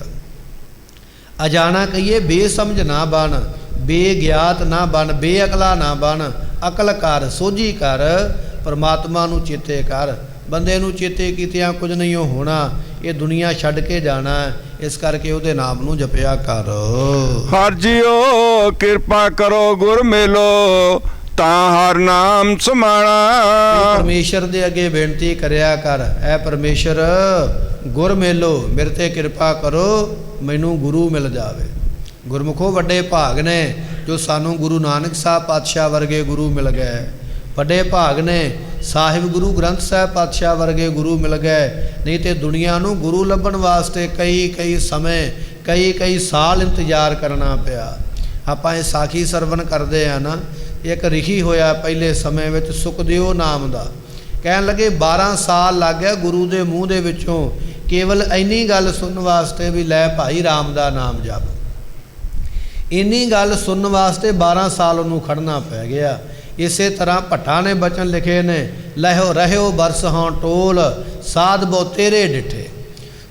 ਅਜਾਣਾ ਕਹੀਏ ਬੇਸਮਝ ਨਾ ਬਣ, ਬੇਗਿਆਤ ਨਾ ਬਣ, ਬੇਅਕਲਾ ਨਾ ਬਣ। ਅਕਲ ਕਰ, ਸੋਝੀ ਕਰ, ਪਰਮਾਤਮਾ ਨੂੰ ਚੇਤੇ ਕਰ। ਬੰਦੇ ਨੂੰ ਚੇਤੇ ਕੀਤਿਆਂ ਕੁਝ ਨਹੀਂ ਹੋਣਾ। ਇਹ ਦੁਨੀਆ ਛੱਡ ਕੇ ਜਾਣਾ। ਇਸ ਕਰਕੇ ਉਹਦੇ ਨਾਮ ਨੂੰ ਜਪਿਆ ਕਰ। ਹਰ ਜੀਓ ਕਿਰਪਾ ਕਰੋ ਗੁਰ ਮੇਲੋ, ਤਾਂ ਹਰ ਨਾਮ ਸਮਾਣਾ। ਪਰਮੇਸ਼ਰ ਦੇ ਅੱਗੇ ਬੇਨਤੀ ਕਰਿਆ ਕਰ, ਐ ਪਰਮੇਸ਼ਰ ਗੁਰ ਮੇਲੋ, ਮੇਰੇ ਤੇ ਕਿਰਪਾ ਕਰੋ, ਮੈਨੂੰ ਗੁਰੂ ਮਿਲ ਜਾਵੇ। ਗੁਰਮੁਖੋ ਵੱਡੇ ਭਾਗ ਨੇ ਜੋ ਸਾਨੂੰ ਗੁਰੂ ਨਾਨਕ ਸਾਹਿਬ ਪਾਤਸ਼ਾਹ ਵਰਗੇ ਗੁਰੂ ਮਿਲ ਗਏ। ਵੱਡੇ ਭਾਗ ਨੇ ਸਾਹਿਬ ਗੁਰੂ ਗ੍ਰੰਥ ਸਾਹਿਬ ਪਾਤਸ਼ਾਹ ਵਰਗੇ ਗੁਰੂ ਮਿਲ ਗਏ। ਨਹੀਂ ਤੇ ਦੁਨੀਆ ਨੂੰ ਗੁਰੂ ਲੱਭਣ ਵਾਸਤੇ ਕਈ ਸਮੇਂ, ਕਈ ਸਾਲ ਇੰਤਜ਼ਾਰ ਕਰਨਾ ਪਿਆ। ਆਪਾਂ ਇਹ ਸਾਖੀ ਸਰਵਣ ਕਰਦੇ ਆ ਨਾ। ਇੱਕ ਰਿਖੀ ਹੋਇਆ ਪਹਿਲੇ ਸਮੇਂ ਵਿੱਚ ਸੁਖਦੇਵ ਨਾਮ ਦਾ, ਕਹਿਣ ਲੱਗੇ 12 ਸਾਲ ਲੱਗ ਗਿਆ ਗੁਰੂ ਦੇ ਮੂੰਹ ਦੇ ਵਿੱਚੋਂ ਕੇਵਲ ਇੰਨੀ ਗੱਲ ਸੁਣਨ ਵਾਸਤੇ ਵੀ ਲੈ ਭਾਈ ਰਾਮ ਦਾ ਨਾਮ ਜਪ। ਇੰਨੀ ਗੱਲ ਸੁਣਨ ਵਾਸਤੇ 12 ਸਾਲ ਉਹਨੂੰ ਖੜਨਾ ਪੈ ਗਿਆ। ਇਸੇ ਤਰ੍ਹਾਂ ਭੱਟਾ ਨੇ ਬਚਨ ਲਿਖੇ ਨੇ, ਲਹਿਓ ਰਹਿਓ ਬਰਸ ਹਾਂ ਟੋਲ, ਸਾਧ ਬੋ ਤੇਰੇ ਡਿਠੇ।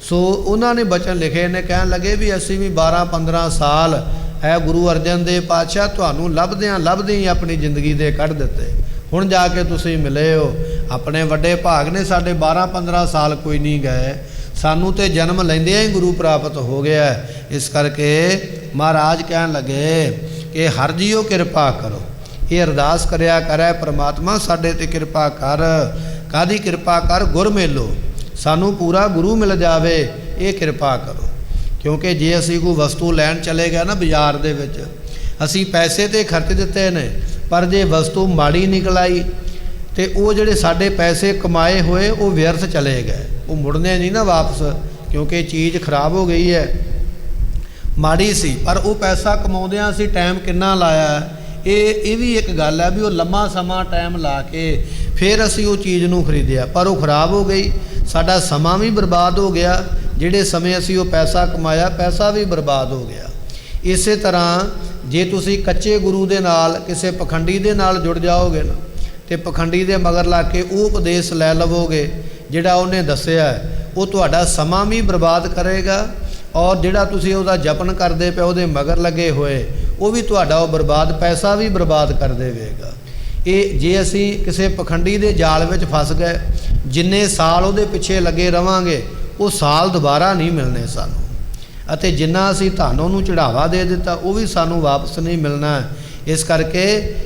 ਸੋ ਉਹਨਾਂ ਨੇ ਬਚਨ ਲਿਖੇ ਨੇ, ਕਹਿਣ ਲੱਗੇ ਵੀ ਅਸੀਂ ਵੀ 12-15 ਸਾਲ ਹੈ ਗੁਰੂ ਅਰਜਨ ਦੇਵ ਪਾਤਸ਼ਾਹ ਤੁਹਾਨੂੰ ਲੱਭਦਿਆਂ ਹੀ ਆਪਣੀ ਜ਼ਿੰਦਗੀ ਦੇ ਕੱਢ ਦਿੱਤੇ। ਹੁਣ ਜਾ ਕੇ ਤੁਸੀਂ ਮਿਲੇ ਹੋ। ਆਪਣੇ ਵੱਡੇ ਭਾਗ ਨੇ, ਸਾਡੇ 12-15 ਸਾਲ ਕੋਈ ਨਹੀਂ ਗਏ। ਸਾਨੂੰ ਤੇ ਜਨਮ ਲੈਂਦਿਆਂ ਹੀ ਗੁਰੂ ਪ੍ਰਾਪਤ ਹੋ ਗਿਆ। ਇਸ ਕਰਕੇ ਮਹਾਰਾਜ ਕਹਿਣ ਲੱਗੇ ਕਿ ਹਰ ਜੀਓ ਕਿਰਪਾ ਕਰੋ। ਇਹ ਅਰਦਾਸ ਕਰਿਆ ਕਰੈ, ਪਰਮਾਤਮਾ ਸਾਡੇ ਤੇ ਕਿਰਪਾ ਕਰ। ਕਾਹਦੀ ਕਿਰਪਾ ਕਰ? ਗੁਰ ਮੇਲੋ, ਸਾਨੂੰ ਪੂਰਾ ਗੁਰੂ ਮਿਲ ਜਾਵੇ, ਇਹ ਕਿਰਪਾ ਕਰੋ। ਕਿਉਂਕਿ ਜੇ ਅਸੀਂ ਕੋਈ ਵਸਤੂ ਲੈਣ ਚਲੇ ਗਏ ਨਾ ਬਾਜ਼ਾਰ ਦੇ ਵਿੱਚ, ਅਸੀਂ ਪੈਸੇ ਤੇ ਖਰਚ ਦਿੱਤੇ ਨੇ, ਪਰ ਜੇ ਵਸਤੂ ਮਾੜੀ ਨਿਕਲ ਆਈ ਤੇ ਉਹ ਜਿਹੜੇ ਸਾਡੇ ਪੈਸੇ ਕਮਾਏ ਹੋਏ ਉਹ ਵਿਅਰਥ ਚਲੇ ਗਏ। ਉਹ ਮੁੜਨੇ ਨਹੀਂ ਨਾ ਵਾਪਸ, ਕਿਉਂਕਿ ਚੀਜ਼ ਖਰਾਬ ਹੋ ਗਈ ਹੈ, ਮਾੜੀ ਸੀ। ਪਰ ਉਹ ਪੈਸਾ ਕਮਾਉਂਦਿਆਂ ਅਸੀਂ ਟਾਈਮ ਕਿੰਨਾ ਲਾਇਆ। ਇਹ ਵੀ ਇੱਕ ਗੱਲ ਹੈ ਵੀ ਉਹ ਲੰਮਾ ਸਮਾਂ ਟਾਈਮ ਲਾ ਕੇ ਫਿਰ ਅਸੀਂ ਉਹ ਚੀਜ਼ ਨੂੰ ਖਰੀਦਿਆ, ਪਰ ਉਹ ਖਰਾਬ ਹੋ ਗਈ। ਸਾਡਾ ਸਮਾਂ ਵੀ ਬਰਬਾਦ ਹੋ ਗਿਆ। ਜਿਹੜੇ ਸਮੇਂ ਅਸੀਂ ਉਹ ਪੈਸਾ ਕਮਾਇਆ, ਪੈਸਾ ਵੀ ਬਰਬਾਦ ਹੋ ਗਿਆ। ਇਸੇ ਤਰ੍ਹਾਂ ਜੇ ਤੁਸੀਂ ਕੱਚੇ ਗੁਰੂ ਦੇ ਨਾਲ, ਕਿਸੇ ਪਖੰਡੀ ਦੇ ਨਾਲ ਜੁੜ ਜਾਓਗੇ ਨਾ, ਤੇ ਪਖੰਡੀ ਦੇ ਮਗਰ ਲਾ ਕੇ ਉਹ ਉਪਦੇਸ਼ ਲੈ ਲਵੋਗੇ ਜਿਹੜਾ ਉਹਨੇ ਦੱਸਿਆ, ਉਹ ਤੁਹਾਡਾ ਸਮਾਂ ਵੀ ਬਰਬਾਦ ਕਰੇਗਾ। ਔਰ ਜਿਹੜਾ ਤੁਸੀਂ ਉਹਦਾ ਜਪਨ ਕਰਦੇ ਪਏ, ਉਹਦੇ ਮਗਰ ਲੱਗੇ ਹੋਏ, ਉਹ ਵੀ ਤੁਹਾਡਾ ਉਹ ਬਰਬਾਦ, ਪੈਸਾ ਵੀ ਬਰਬਾਦ ਕਰ ਦੇਵੇਗਾ। ਇਹ ਜੇ ਅਸੀਂ ਕਿਸੇ ਪਖੰਡੀ ਦੇ ਜਾਲ ਵਿੱਚ ਫਸ ਗਏ, ਜਿੰਨੇ ਸਾਲ ਉਹਦੇ ਪਿੱਛੇ ਲੱਗੇ ਰਵਾਂਗੇ, ਉਹ ਸਾਲ ਦੁਬਾਰਾ ਨਹੀਂ ਮਿਲਣੇ ਸਾਨੂੰ। ਅਤੇ ਜਿੰਨਾ ਅਸੀਂ ਧਨ ਉਹਨੂੰ ਚੜਾਵਾ ਦੇ ਦਿੱਤਾ, ਉਹ ਵੀ ਸਾਨੂੰ ਵਾਪਸ ਨਹੀਂ ਮਿਲਣਾ। ਇਸ ਕਰਕੇ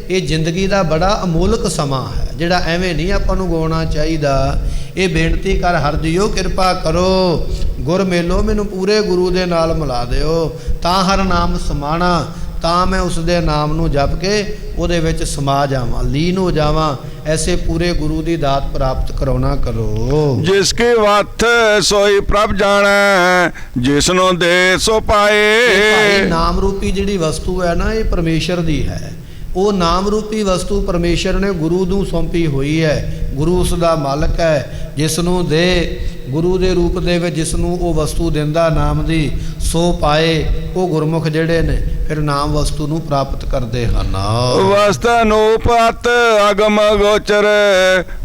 ਇਹ ਜ਼ਿੰਦਗੀ ਦਾ ਬੜਾ ਅਮੋਲਕ ਸਮਾਂ ਹੈ, ਜਿਹੜਾ ਐਵੇਂ ਨਹੀਂ ਆਪਾਂ ਨੂੰ ਗਵਾਉਣਾ ਚਾਹੀਦਾ। ਇਹ ਬੇਨਤੀ ਕਰ, ਹਰ ਜੀਓ ਕਿਰਪਾ ਕਰੋ, ਗੁਰ ਮੇਲੋ, ਮੈਨੂੰ ਪੂਰੇ ਗੁਰੂ ਦੇ ਨਾਲ ਮਿਲਾ ਦਿਓ। ਤਾਂ ਹਰ ਨਾਮ ਸਮਾਣਾ, ਤਾਂ ਮੈਂ ਉਸ ਦੇ ਨਾਮ ਨੂੰ ਜਪ ਕੇ ਉਹਦੇ ਵਿੱਚ ਸਮਾ ਜਾਵਾਂ, ਲੀਨ ਹੋ ਜਾਵਾਂ। ਐਸੇ ਪੂਰੇ ਗੁਰੂ ਦੀ ਦਾਤ ਪ੍ਰਾਪਤ ਕਰਾਉਣਾ ਕਰੋ। ਜਿਸ ਕੀ ਵਥ ਸੋਈ ਪ੍ਰਭ ਜਾਣੈ, ਜਿਸਨੂੰ ਦੇ ਸੋ ਇਹ ਪਾਏ। ਭਾਈ ਨਾਮ ਰੂਪੀ ਜਿਹੜੀ ਵਸਤੂ ਹੈ ਨਾ, ਇਹ ਪਰਮੇਸ਼ਰ ਦੀ ਹੈ। ਉਹ ਨਾਮ ਰੂਪੀ ਵਸਤੂ ਪਰਮੇਸ਼ਰ ਨੇ ਗੁਰੂ ਨੂੰ ਸੌਂਪੀ ਹੋਈ ਹੈ। ਗੁਰੂ ਉਸ ਦਾ ਮਾਲਕ ਹੈ। ਜਿਸ ਨੂੰ ਦੇ ਗੁਰੂ ਦੇ ਰੂਪ ਦੇ ਵਿੱਚ ਜਿਸ ਨੂੰ ਉਹ ਵਸਤੂ ਦਿੰਦਾ ਨਾਮ ਦੀ, ਸੋ ਪਾਏ। ਉਹ ਗੁਰਮੁਖ ਜਿਹੜੇ ਨੇ ਫਿਰ ਨਾਮ ਵਸਤੂ ਨੂੰ ਪ੍ਰਾਪਤ ਕਰਦੇ ਹਨ। ਵਸਤ ਅਨੂਪ ਅਤ ਅਗਮ ਗੋਚਰ,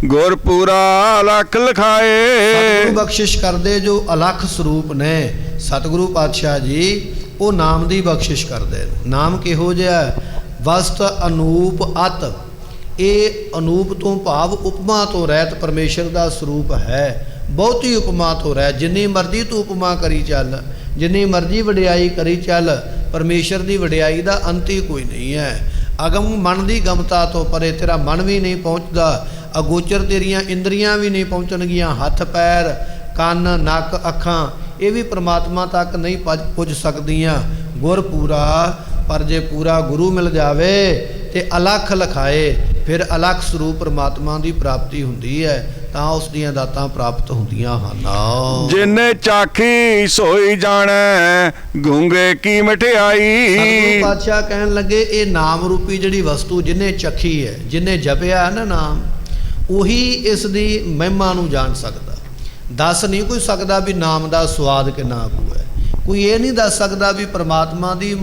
ਗੁਰ ਪੂਰਾ ਅਲਖ ਲਖਾਏ। ਸਤਿਗੁਰੂ ਬਖਸ਼ਿਸ਼ ਕਰਦੇ ਜੋ ਅਲਖ ਸਰੂਪ ਨੇ, ਸਤਿਗੁਰੂ ਪਾਤਸ਼ਾਹ ਜੀ ਉਹ ਨਾਮ ਦੀ ਬਖਸ਼ਿਸ਼ ਕਰਦੇ ਨੇ। ਨਾਮ ਕਿਹੋ ਜਿਹਾ? ਵਸਤ ਅਨੂਪ ਅਤ। ਇਹ ਅਨੂਪ ਤੋਂ ਭਾਵ ਉਪਮਾ ਤੋਂ ਰਹਿਤ ਪਰਮੇਸ਼ਰ ਦਾ ਸਰੂਪ ਹੈ। ਬਹੁਤੀ ਉਪਮਾ ਤੋਂ ਰਹਿਤ, ਜਿੰਨੀ ਮਰਜ਼ੀ ਤੂੰ ਉਪਮਾ ਕਰੀ ਚੱਲ, ਜਿੰਨੀ ਮਰਜ਼ੀ ਵਡਿਆਈ ਕਰੀ ਚੱਲ, ਪਰਮੇਸ਼ਰ ਦੀ ਵਡਿਆਈ ਦਾ ਅੰਤ ਹੀ ਕੋਈ ਨਹੀਂ ਹੈ। ਅਗਮ ਮਨ ਦੀ ਗਮਤਾ ਤੋਂ ਪਰੇ ਤੇਰਾ ਮਨ ਵੀ ਨਹੀਂ ਪਹੁੰਚਦਾ, ਅਗੋਚਰ ਤੇਰੀਆਂ ਇੰਦਰੀਆਂ ਵੀ ਨਹੀਂ ਪਹੁੰਚਣਗੀਆਂ। ਹੱਥ ਪੈਰ ਕੰਨ ਨੱਕ ਅੱਖਾਂ ਇਹ ਵੀ ਪ੍ਰਮਾਤਮਾ ਤੱਕ ਨਹੀਂ ਪੁੱਜ ਸਕਦੀਆਂ। ਗੁਰ ਪੂਰਾ, ਪਰ ਜੇ ਪੂਰਾ ਗੁਰੂ ਮਿਲ ਜਾਵੇ ਤੇ ਅਲਖ ਲਖਾਏ, ਫਿਰ ਅਲਖ ਸਰੂਪ ਪਰਮਾਤਮਾ ਦੀ ਪ੍ਰਾਪਤੀ ਹੁੰਦੀ ਹੈ, ਤਾਂ ਉਸ ਦੀਆਂ ਦਾਤਾਂ ਪ੍ਰਾਪਤ ਹੁੰਦੀਆਂ ਹਨ। ਜਿਨੇ ਚਾਖੀ ਸੋਈ ਜਾਣੈ, ਗੂੰਗੇ ਕੀ ਮਠਿਆਈ। ਸਤਿਗੁਰੂ ਪਾਤਸ਼ਾਹ ਕਹਿਣ ਲੱਗੇ ਇਹ ਨਾਮ ਰੂਪੀ ਜਿਹੜੀ ਵਸਤੂ ਜਿਹਨੇ ਚੱਖੀ ਹੈ, ਜਿਹਨੇ ਜਪਿਆ ਹੈ ਨਾ ਨਾਮ, ਉਹੀ ਇਸ ਦੀ ਮਹਿਮਾ ਨੂੰ ਜਾਣ ਸਕਦਾ। ਦੱਸ ਨਹੀਂ ਕੋਈ ਸਕਦਾ ਵੀ ਨਾਮ ਦਾ ਸਵਾਦ ਕਿੰਨਾ ਕੁ ਹੈ। ਕੋਈ ਇਹ ਨਹੀਂ ਦੱਸ ਸਕਦਾ ਵੀ ਪਰਮਾਤਮਾ ਦੀ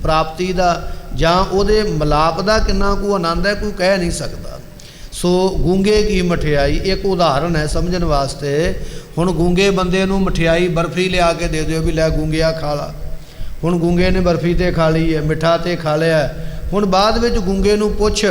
ਪ੍ਰਾਪਤੀ ਦਾ ਜਾਂ ਉਹਦੇ ਮਿਲਾਪ ਦਾ ਕਿੰਨਾ ਕੁ ਆਨੰਦ ਹੈ, ਕੋਈ ਕਹਿ ਨਹੀਂ ਸਕਦਾ। ਸੋ ਗੂੰਗੇ ਕੀ ਮਠਿਆਈ ਇੱਕ ਉਦਾਹਰਨ ਹੈ ਸਮਝਣ ਵਾਸਤੇ। ਹੁਣ ਗੂੰਗੇ ਬੰਦੇ ਨੂੰ ਮਠਿਆਈ ਬਰਫੀ ਲਿਆ ਕੇ ਦੇ ਦਿਓ ਵੀ ਲੈ ਗੂੰਗਿਆ ਖਾ ਲਾ। ਹੁਣ ਗੂੰਗੇ ਨੇ ਬਰਫੀ ਤੇ ਖਾ ਲਈ ਹੈ, ਮਿੱਠਾ ਤੇ ਖਾ ਲਿਆ। ਹੁਣ ਬਾਅਦ ਵਿੱਚ ਗੂੰਗੇ ਨੂੰ ਪੁੱਛ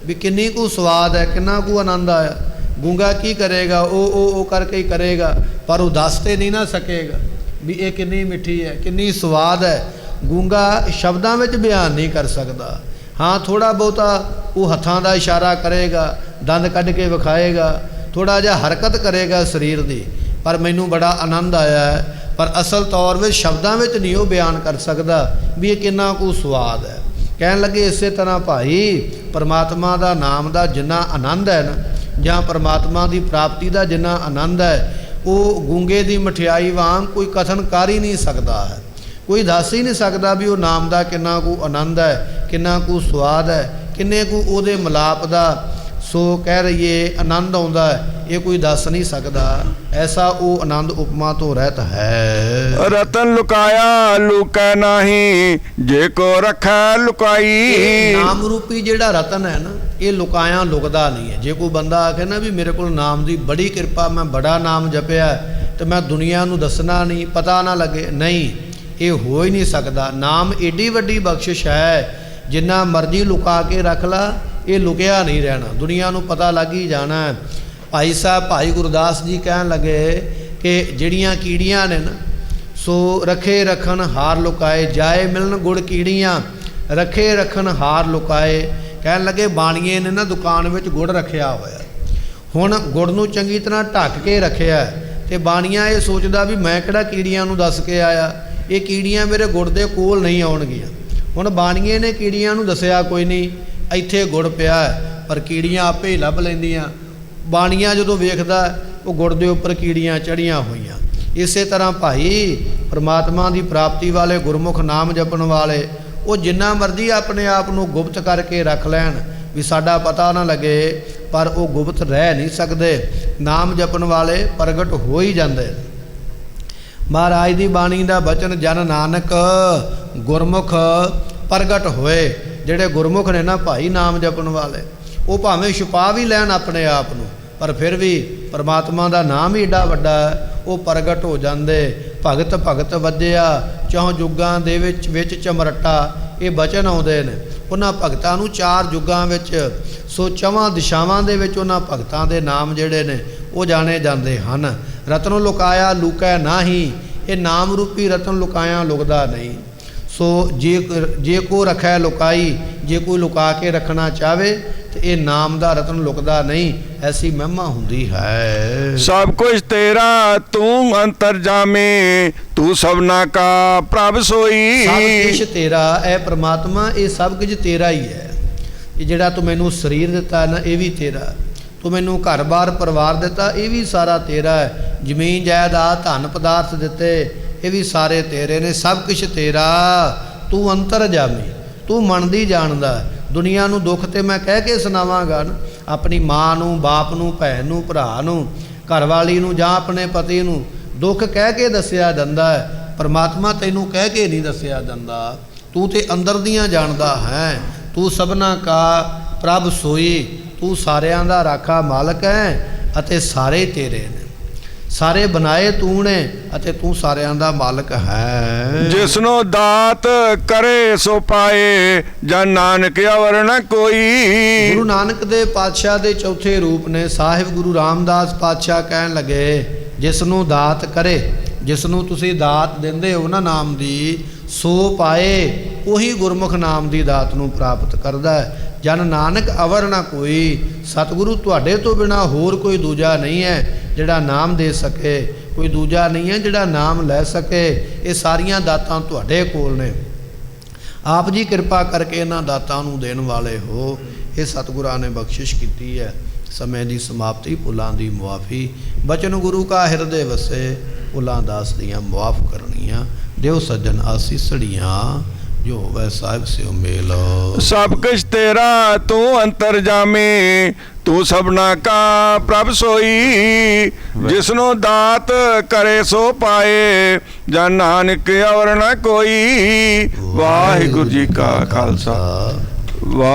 ਵੀ ਕਿੰਨੀ ਕੁ ਸਵਾਦ ਹੈ, ਕਿੰਨਾ ਕੁ ਆਨੰਦ ਆਇਆ। ਗੂੰਗਾ ਕੀ ਕਰੇਗਾ? ਉਹ ਕਰਕੇ ਹੀ ਕਰੇਗਾ, ਪਰ ਉਹ ਦੱਸ ਤੇ ਨਹੀਂ ਨਾ ਸਕੇਗਾ ਵੀ ਇਹ ਕਿੰਨੀ ਮਿੱਠੀ ਹੈ, ਕਿੰਨੀ ਸਵਾਦ ਹੈ। ਗੂੰਗਾ ਸ਼ਬਦਾਂ ਵਿੱਚ ਬਿਆਨ ਨਹੀਂ ਕਰ ਸਕਦਾ। ਹਾਂ, ਥੋੜ੍ਹਾ ਬਹੁਤਾ ਉਹ ਹੱਥਾਂ ਦਾ ਇਸ਼ਾਰਾ ਕਰੇਗਾ, ਦੰਦ ਕੱਢ ਕੇ ਵਿਖਾਏਗਾ, ਥੋੜ੍ਹਾ ਜਿਹਾ ਹਰਕਤ ਕਰੇਗਾ ਸਰੀਰ ਦੀ, ਪਰ ਮੈਨੂੰ ਬੜਾ ਆਨੰਦ ਆਇਆ ਹੈ। ਪਰ ਅਸਲ ਤੌਰ ਵਿੱਚ ਸ਼ਬਦਾਂ ਵਿੱਚ ਨਹੀਂ ਉਹ ਬਿਆਨ ਕਰ ਸਕਦਾ ਵੀ ਇਹ ਕਿੰਨਾ ਕੁ ਸਵਾਦ ਹੈ। ਕਹਿਣ ਲੱਗੇ ਇਸੇ ਤਰ੍ਹਾਂ ਭਾਈ ਪਰਮਾਤਮਾ ਦਾ ਨਾਮ ਦਾ ਜਿੰਨਾ ਆਨੰਦ ਹੈ ਨਾ, ਜਾਂ ਪਰਮਾਤਮਾ ਦੀ ਪ੍ਰਾਪਤੀ ਦਾ ਜਿੰਨਾ ਆਨੰਦ ਹੈ, ਉਹ ਗੂੰਗੇ ਦੀ ਮਠਿਆਈ ਵਾਂਗ ਕੋਈ ਕਥਨ ਕਰ ਹੀ ਨਹੀਂ ਸਕਦਾ ਹੈ। ਕੋਈ ਦੱਸ ਹੀ ਨਹੀਂ ਸਕਦਾ ਵੀ ਉਹ ਨਾਮ ਦਾ ਕਿੰਨਾ ਕੁ ਆਨੰਦ ਹੈ, ਕਿੰਨਾ ਕੁ ਸਵਾਦ ਹੈ, ਕਿੰਨੇ ਕੁ ਉਹਦੇ ਮਿਲਾਪ ਦਾ ਸੋ ਕਹਿ ਰਹੀਏ ਆਨੰਦ ਆਉਂਦਾ ਹੈ। ਇਹ ਕੋਈ ਦੱਸ ਨਹੀਂ ਸਕਦਾ। ਐਸਾ ਉਹ ਆਨੰਦ ਉਪਮਾ ਤੋਂ ਰਹਿਤ ਹੈ। ਰਤਨ ਲੁਕਾਇਆ ਲੁਕੈ ਨਾਹੀ, ਜੇ ਕੋ ਰੱਖੈ ਲੁਕਾਈ। ਨਾਮ ਰੂਪੀ ਜਿਹੜਾ ਰਤਨ ਹੈ ਨਾ, ਇਹ ਲੁਕਾਇਆ ਲੁਕਦਾ ਨਹੀਂ ਹੈ। ਜੇ ਕੋਈ ਬੰਦਾ ਆਖੇ ਨਾ ਵੀ ਮੇਰੇ ਕੋਲ ਨਾਮ ਦੀ ਬੜੀ ਕਿਰਪਾ, ਮੈਂ ਬੜਾ ਨਾਮ ਜਪਿਆ ਤੇ ਮੈਂ ਦੁਨੀਆ ਨੂੰ ਦੱਸਣਾ ਨਹੀਂ, ਪਤਾ ਨਾ ਲੱਗੇ, ਨਹੀਂ, ਇਹ ਹੋ ਹੀ ਨਹੀਂ ਸਕਦਾ। ਨਾਮ ਏਡੀ ਵੱਡੀ ਬਖਸ਼ਿਸ਼ ਹੈ, ਜਿੰਨਾ ਮਰਜ਼ੀ ਲੁਕਾ ਕੇ ਰੱਖ ਲਾ, ਇਹ ਲੁਕਿਆ ਨਹੀਂ ਰਹਿਣਾ, ਦੁਨੀਆ ਨੂੰ ਪਤਾ ਲੱਗ ਹੀ ਜਾਣਾ। ਭਾਈ ਸਾਹਿਬ ਭਾਈ ਗੁਰਦਾਸ ਜੀ ਕਹਿਣ ਲੱਗੇ ਕਿ ਜਿਹੜੀਆਂ ਕੀੜੀਆਂ ਨੇ ਨਾ, ਸੋ ਰਖੇ ਰਖਣ ਹਾਰ ਲੁਕਾਏ, ਜਾਏ ਮਿਲਣ ਗੁੜ ਕੀੜੀਆਂ, ਰਖੇ ਰਖਣ ਹਾਰ ਲੁਕਾਏ। ਕਹਿਣ ਲੱਗੇ ਬਾਣੀਏ ਨੇ ਨਾ ਦੁਕਾਨ ਵਿੱਚ ਗੁੜ ਰੱਖਿਆ ਹੋਇਆ, ਹੁਣ ਗੁੜ ਨੂੰ ਚੰਗੀ ਤਰ੍ਹਾਂ ਢੱਕ ਕੇ ਰੱਖਿਆ, ਤੇ ਬਾਣੀਆਂ ਇਹ ਸੋਚਦਾ ਵੀ ਮੈਂ ਕਿਹੜਾ ਕੀੜੀਆਂ ਨੂੰ ਦੱਸ ਕੇ ਆਇਆ, ਇਹ ਕੀੜੀਆਂ ਮੇਰੇ ਗੁੜ ਦੇ ਕੋਲ ਨਹੀਂ ਆਉਣਗੀਆਂ। ਹੁਣ ਬਾਣੀਏ ਨੇ ਕੀੜੀਆਂ ਨੂੰ ਦੱਸਿਆ ਕੋਈ ਨਹੀਂ, ਇੱਥੇ ਗੁੜ ਪਿਆ, ਪਰ ਕੀੜੀਆਂ ਆਪੇ ਹੀ ਲੱਭ ਲੈਂਦੀਆਂ। ਬਾਣੀਆਂ ਜਦੋਂ ਵੇਖਦਾ ਉਹ ਗੁੜ ਦੇ ਉੱਪਰ ਕੀੜੀਆਂ ਚੜੀਆਂ ਹੋਈਆਂ। ਇਸੇ ਤਰ੍ਹਾਂ ਭਾਈ ਪਰਮਾਤਮਾ ਦੀ ਪ੍ਰਾਪਤੀ ਵਾਲੇ ਗੁਰਮੁਖ ਨਾਮ ਜਪਣ ਵਾਲੇ, ਉਹ ਜਿੰਨਾ ਮਰਜ਼ੀ ਆਪਣੇ ਆਪ ਨੂੰ ਗੁਪਤ ਕਰਕੇ ਰੱਖ ਲੈਣ ਵੀ ਸਾਡਾ ਪਤਾ ਨਾ ਲੱਗੇ, ਪਰ ਉਹ ਗੁਪਤ ਰਹਿ ਨਹੀਂ ਸਕਦੇ। ਨਾਮ ਜਪਣ ਵਾਲੇ ਪ੍ਰਗਟ ਹੋ ਹੀ ਜਾਂਦੇ। ਮਹਾਰਾਜ ਦੀ ਬਾਣੀ ਦਾ ਬਚਨ ਜਨ ਨਾਨਕ ਗੁਰਮੁਖ ਪ੍ਰਗਟ ਹੋਏ। ਜਿਹੜੇ ਗੁਰਮੁਖ ਨੇ ਨਾ ਭਾਈ ਨਾਮ ਜਪਣ ਵਾਲੇ, ਉਹ ਭਾਵੇਂ ਛੁਪਾ ਵੀ ਲੈਣ ਆਪਣੇ ਆਪ ਨੂੰ, ਪਰ ਫਿਰ ਵੀ ਪਰਮਾਤਮਾ ਦਾ ਨਾਮ ਹੀ ਏਡਾ ਵੱਡਾ ਹੈ, ਉਹ ਪ੍ਰਗਟ ਹੋ ਜਾਂਦੇ। ਭਗਤ ਭਗਤ ਵੱਜਿਆ ਚੌਂ ਯੁੱਗਾਂ ਦੇ ਵਿੱਚ ਚਮਰਟਾ, ਇਹ ਬਚਨ ਆਉਂਦੇ ਨੇ। ਉਹਨਾਂ ਭਗਤਾਂ ਨੂੰ 4 ਯੁੱਗਾਂ ਵਿੱਚ, ਸੋ 4 ਦਿਸ਼ਾਵਾਂ ਦੇ ਵਿੱਚ ਉਹਨਾਂ ਭਗਤਾਂ ਦੇ ਨਾਮ ਜਿਹੜੇ ਨੇ ਉਹ ਜਾਣੇ ਜਾਂਦੇ ਹਨ। ਰਤਨ ਲੁਕਾਇਆ ਲੁਕੈ ਨਾਹੀ, ਇਹ ਨਾਮ ਰੂਪੀ ਰਤਨ ਲੁਕਾਇਆ ਲੁਕਦਾ ਨਹੀਂ। ਸੋ ਜੇ ਕੋ ਰੱਖੈ ਲੁਕਾਈ, ਜੇ ਕੋਈ ਲੁਕਾ ਕੇ ਰੱਖਣਾ ਚਾਹਵੇ ਤੇ ਇਹ ਨਾਮ ਦਾ ਰਤਨ ਲੁਕਦਾ ਨਹੀਂ, ਐਸੀ ਮਹਿਮਾ ਹੁੰਦੀ ਹੈ। ਸਭ ਕੁਛ ਤੇਰਾ ਤੂੰ ਅੰਤਰਜਾਮੀ, ਤੂੰ ਸਭਨਾ ਕਾ ਪ੍ਰਭ ਸੋਈ। ਸਭ ਕੁਛ ਤੇਰਾ, ਇਹ ਪ੍ਰਮਾਤਮਾ ਇਹ ਸਭ ਕੁਝ ਤੇਰਾ ਹੀ ਹੈ। ਇਹ ਜਿਹੜਾ ਤੂੰ ਮੈਨੂੰ ਸਰੀਰ ਦਿੱਤਾ ਨਾ, ਇਹ ਵੀ ਤੇਰਾ। ਤੂੰ ਮੈਨੂੰ ਘਰ-ਬਾਰ ਪਰਿਵਾਰ ਦਿੱਤਾ, ਇਹ ਵੀ ਸਾਰਾ ਤੇਰਾ ਹੈ। ਜ਼ਮੀਨ ਜਾਇਦਾਦ ਧਨ ਪਦਾਰਥ ਦਿੱਤੇ, ਇਹ ਵੀ ਸਾਰੇ ਤੇਰੇ ਨੇ। ਸਭ ਕੁਛ ਤੇਰਾ, ਤੂੰ ਅੰਤਰਜਾਮੀ, ਤੂੰ ਮੰਨਦੀ ਜਾਣਦਾ। ਦੁਨੀਆ ਨੂੰ ਦੁੱਖ ਤੇ ਮੈਂ ਕਹਿ ਕੇ ਸੁਣਾਵਾਂਗਾ ਨਾ, ਆਪਣੀ ਮਾਂ ਨੂੰ, ਬਾਪ ਨੂੰ, ਭੈਣ ਨੂੰ, ਭਰਾ ਨੂੰ, ਘਰਵਾਲੀ ਨੂੰ ਜਾਂ ਆਪਣੇ ਪਤੀ ਨੂੰ ਦੁੱਖ ਕਹਿ ਕੇ ਦੱਸਿਆ ਜਾਂਦਾ ਹੈ। ਪਰਮਾਤਮਾ ਤੈਨੂੰ ਕਹਿ ਕੇ ਨਹੀਂ ਦੱਸਿਆ ਜਾਂਦਾ। ਤੂੰ ਤੇ ਅੰਦਰ ਦੀਆਂ ਜਾਣਦਾ ਹੈ। ਤੂੰ ਸਭਨਾ ਕਾ ਪ੍ਰਭ ਸੋਈ, ਤੂੰ ਸਾਰਿਆਂ ਦਾ ਰਾਖਾ ਮਾਲਕ ਹੈ ਅਤੇ ਸਾਰੇ ਤੇਰੇ ਨੇ। ਸਾਰੇ ਬਣਾਏ ਤੂੰ ਨੇ ਅਤੇ ਤੂੰ ਸਾਰਿਆਂ ਦਾ ਮਾਲਕ ਹੈ। ਜਿਸਨੋ ਦਾਤ ਕਰੇ ਸੋ ਪਾਏ, ਜਨ ਨਾਨਕ ਅਵਰ ਨ ਕੋਈ। ਗੁਰੂ ਨਾਨਕ ਦੇ ਪਾਤਸ਼ਾਹ ਦੇ ਚੌਥੇ ਰੂਪ ਨੇ। ਸਾਹਿਬ ਗੁਰੂ ਰਾਮਦਾਸ ਪਾਤਸ਼ਾਹ ਕਹਿਣ ਲੱਗੇ, ਜਿਸ ਨੂੰ ਦਾਤ ਕਰੇ, ਜਿਸ ਨੂੰ ਤੁਸੀਂ ਦਾਤ ਦਿੰਦੇ ਹੋ ਨਾ ਨਾਮ ਦੀ, ਸੋ ਪਾਏ, ਉਹੀ ਗੁਰਮੁਖ ਨਾਮ ਦੀ ਦਾਤ ਨੂੰ ਪ੍ਰਾਪਤ ਕਰਦਾ ਹੈ। ਜਨ ਨਾਨਕ ਅਵਰ ਨਾ ਕੋਈ। ਸਤਿਗੁਰੂ ਤੁਹਾਡੇ ਤੋਂ ਬਿਨਾ ਹੋਰ ਕੋਈ ਦੂਜਾ ਨਹੀਂ ਹੈ ਜਿਹੜਾ ਨਾਮ ਦੇ ਸਕੇ, ਕੋਈ ਦੂਜਾ ਨਹੀਂ ਹੈ ਜਿਹੜਾ ਨਾਮ ਲੈ ਸਕੇ। ਇਹ ਸਾਰੀਆਂ ਦਾਤਾਂ ਤੁਹਾਡੇ ਕੋਲ ਨੇ। ਆਪ ਜੀ ਕਿਰਪਾ ਕਰਕੇ ਇਹਨਾਂ ਦਾਤਾਂ ਨੂੰ ਦੇਣ ਵਾਲੇ ਹੋ। ਇਹ ਸਤਿਗੁਰਾਂ ਨੇ ਬਖਸ਼ਿਸ਼ ਕੀਤੀ ਹੈ। ਸਮੇਂ ਦੀ ਸਮਾਪਤੀ, ਭੁੱਲਾਂ ਦੀ ਮੁਆਫੀ, ਬਚਨ ਗੁਰੂ ਕਾ ਹਿਰਦੇ ਵਸੇ, ਭੁੱਲਾਂ ਦਾਸ ਦੀਆਂ ਮੁਆਫ ਕਰਨੀਆਂ। ਦਿਓ ਸੱਜਣ ਆਸੀਸੜੀਆਂ, ਜੋ ਹੋਵੇ ਸਾਹਿਬ ਸਿਓ ਮੇਲ। ਸਭ ਕੁਛ ਤੇਰਾ ਤੂੰ ਅੰਤਰਜਾਮੀ, ਤੂੰ ਸਭਨਾ ਕਾ ਪ੍ਰਭ ਸੋਈ। ਜਿਸਨੋ ਦਾਤ ਕਰੇ ਸੋ ਪਾਏ, ਜਨ ਨਾਨਕ ਅਵਰ ਨ ਕੋਈ। ਵਾਹਿਗੁਰੂ ਜੀ ਕਾ ਖਾਲਸਾ, ਵਾਹਿਗੁਰੂ।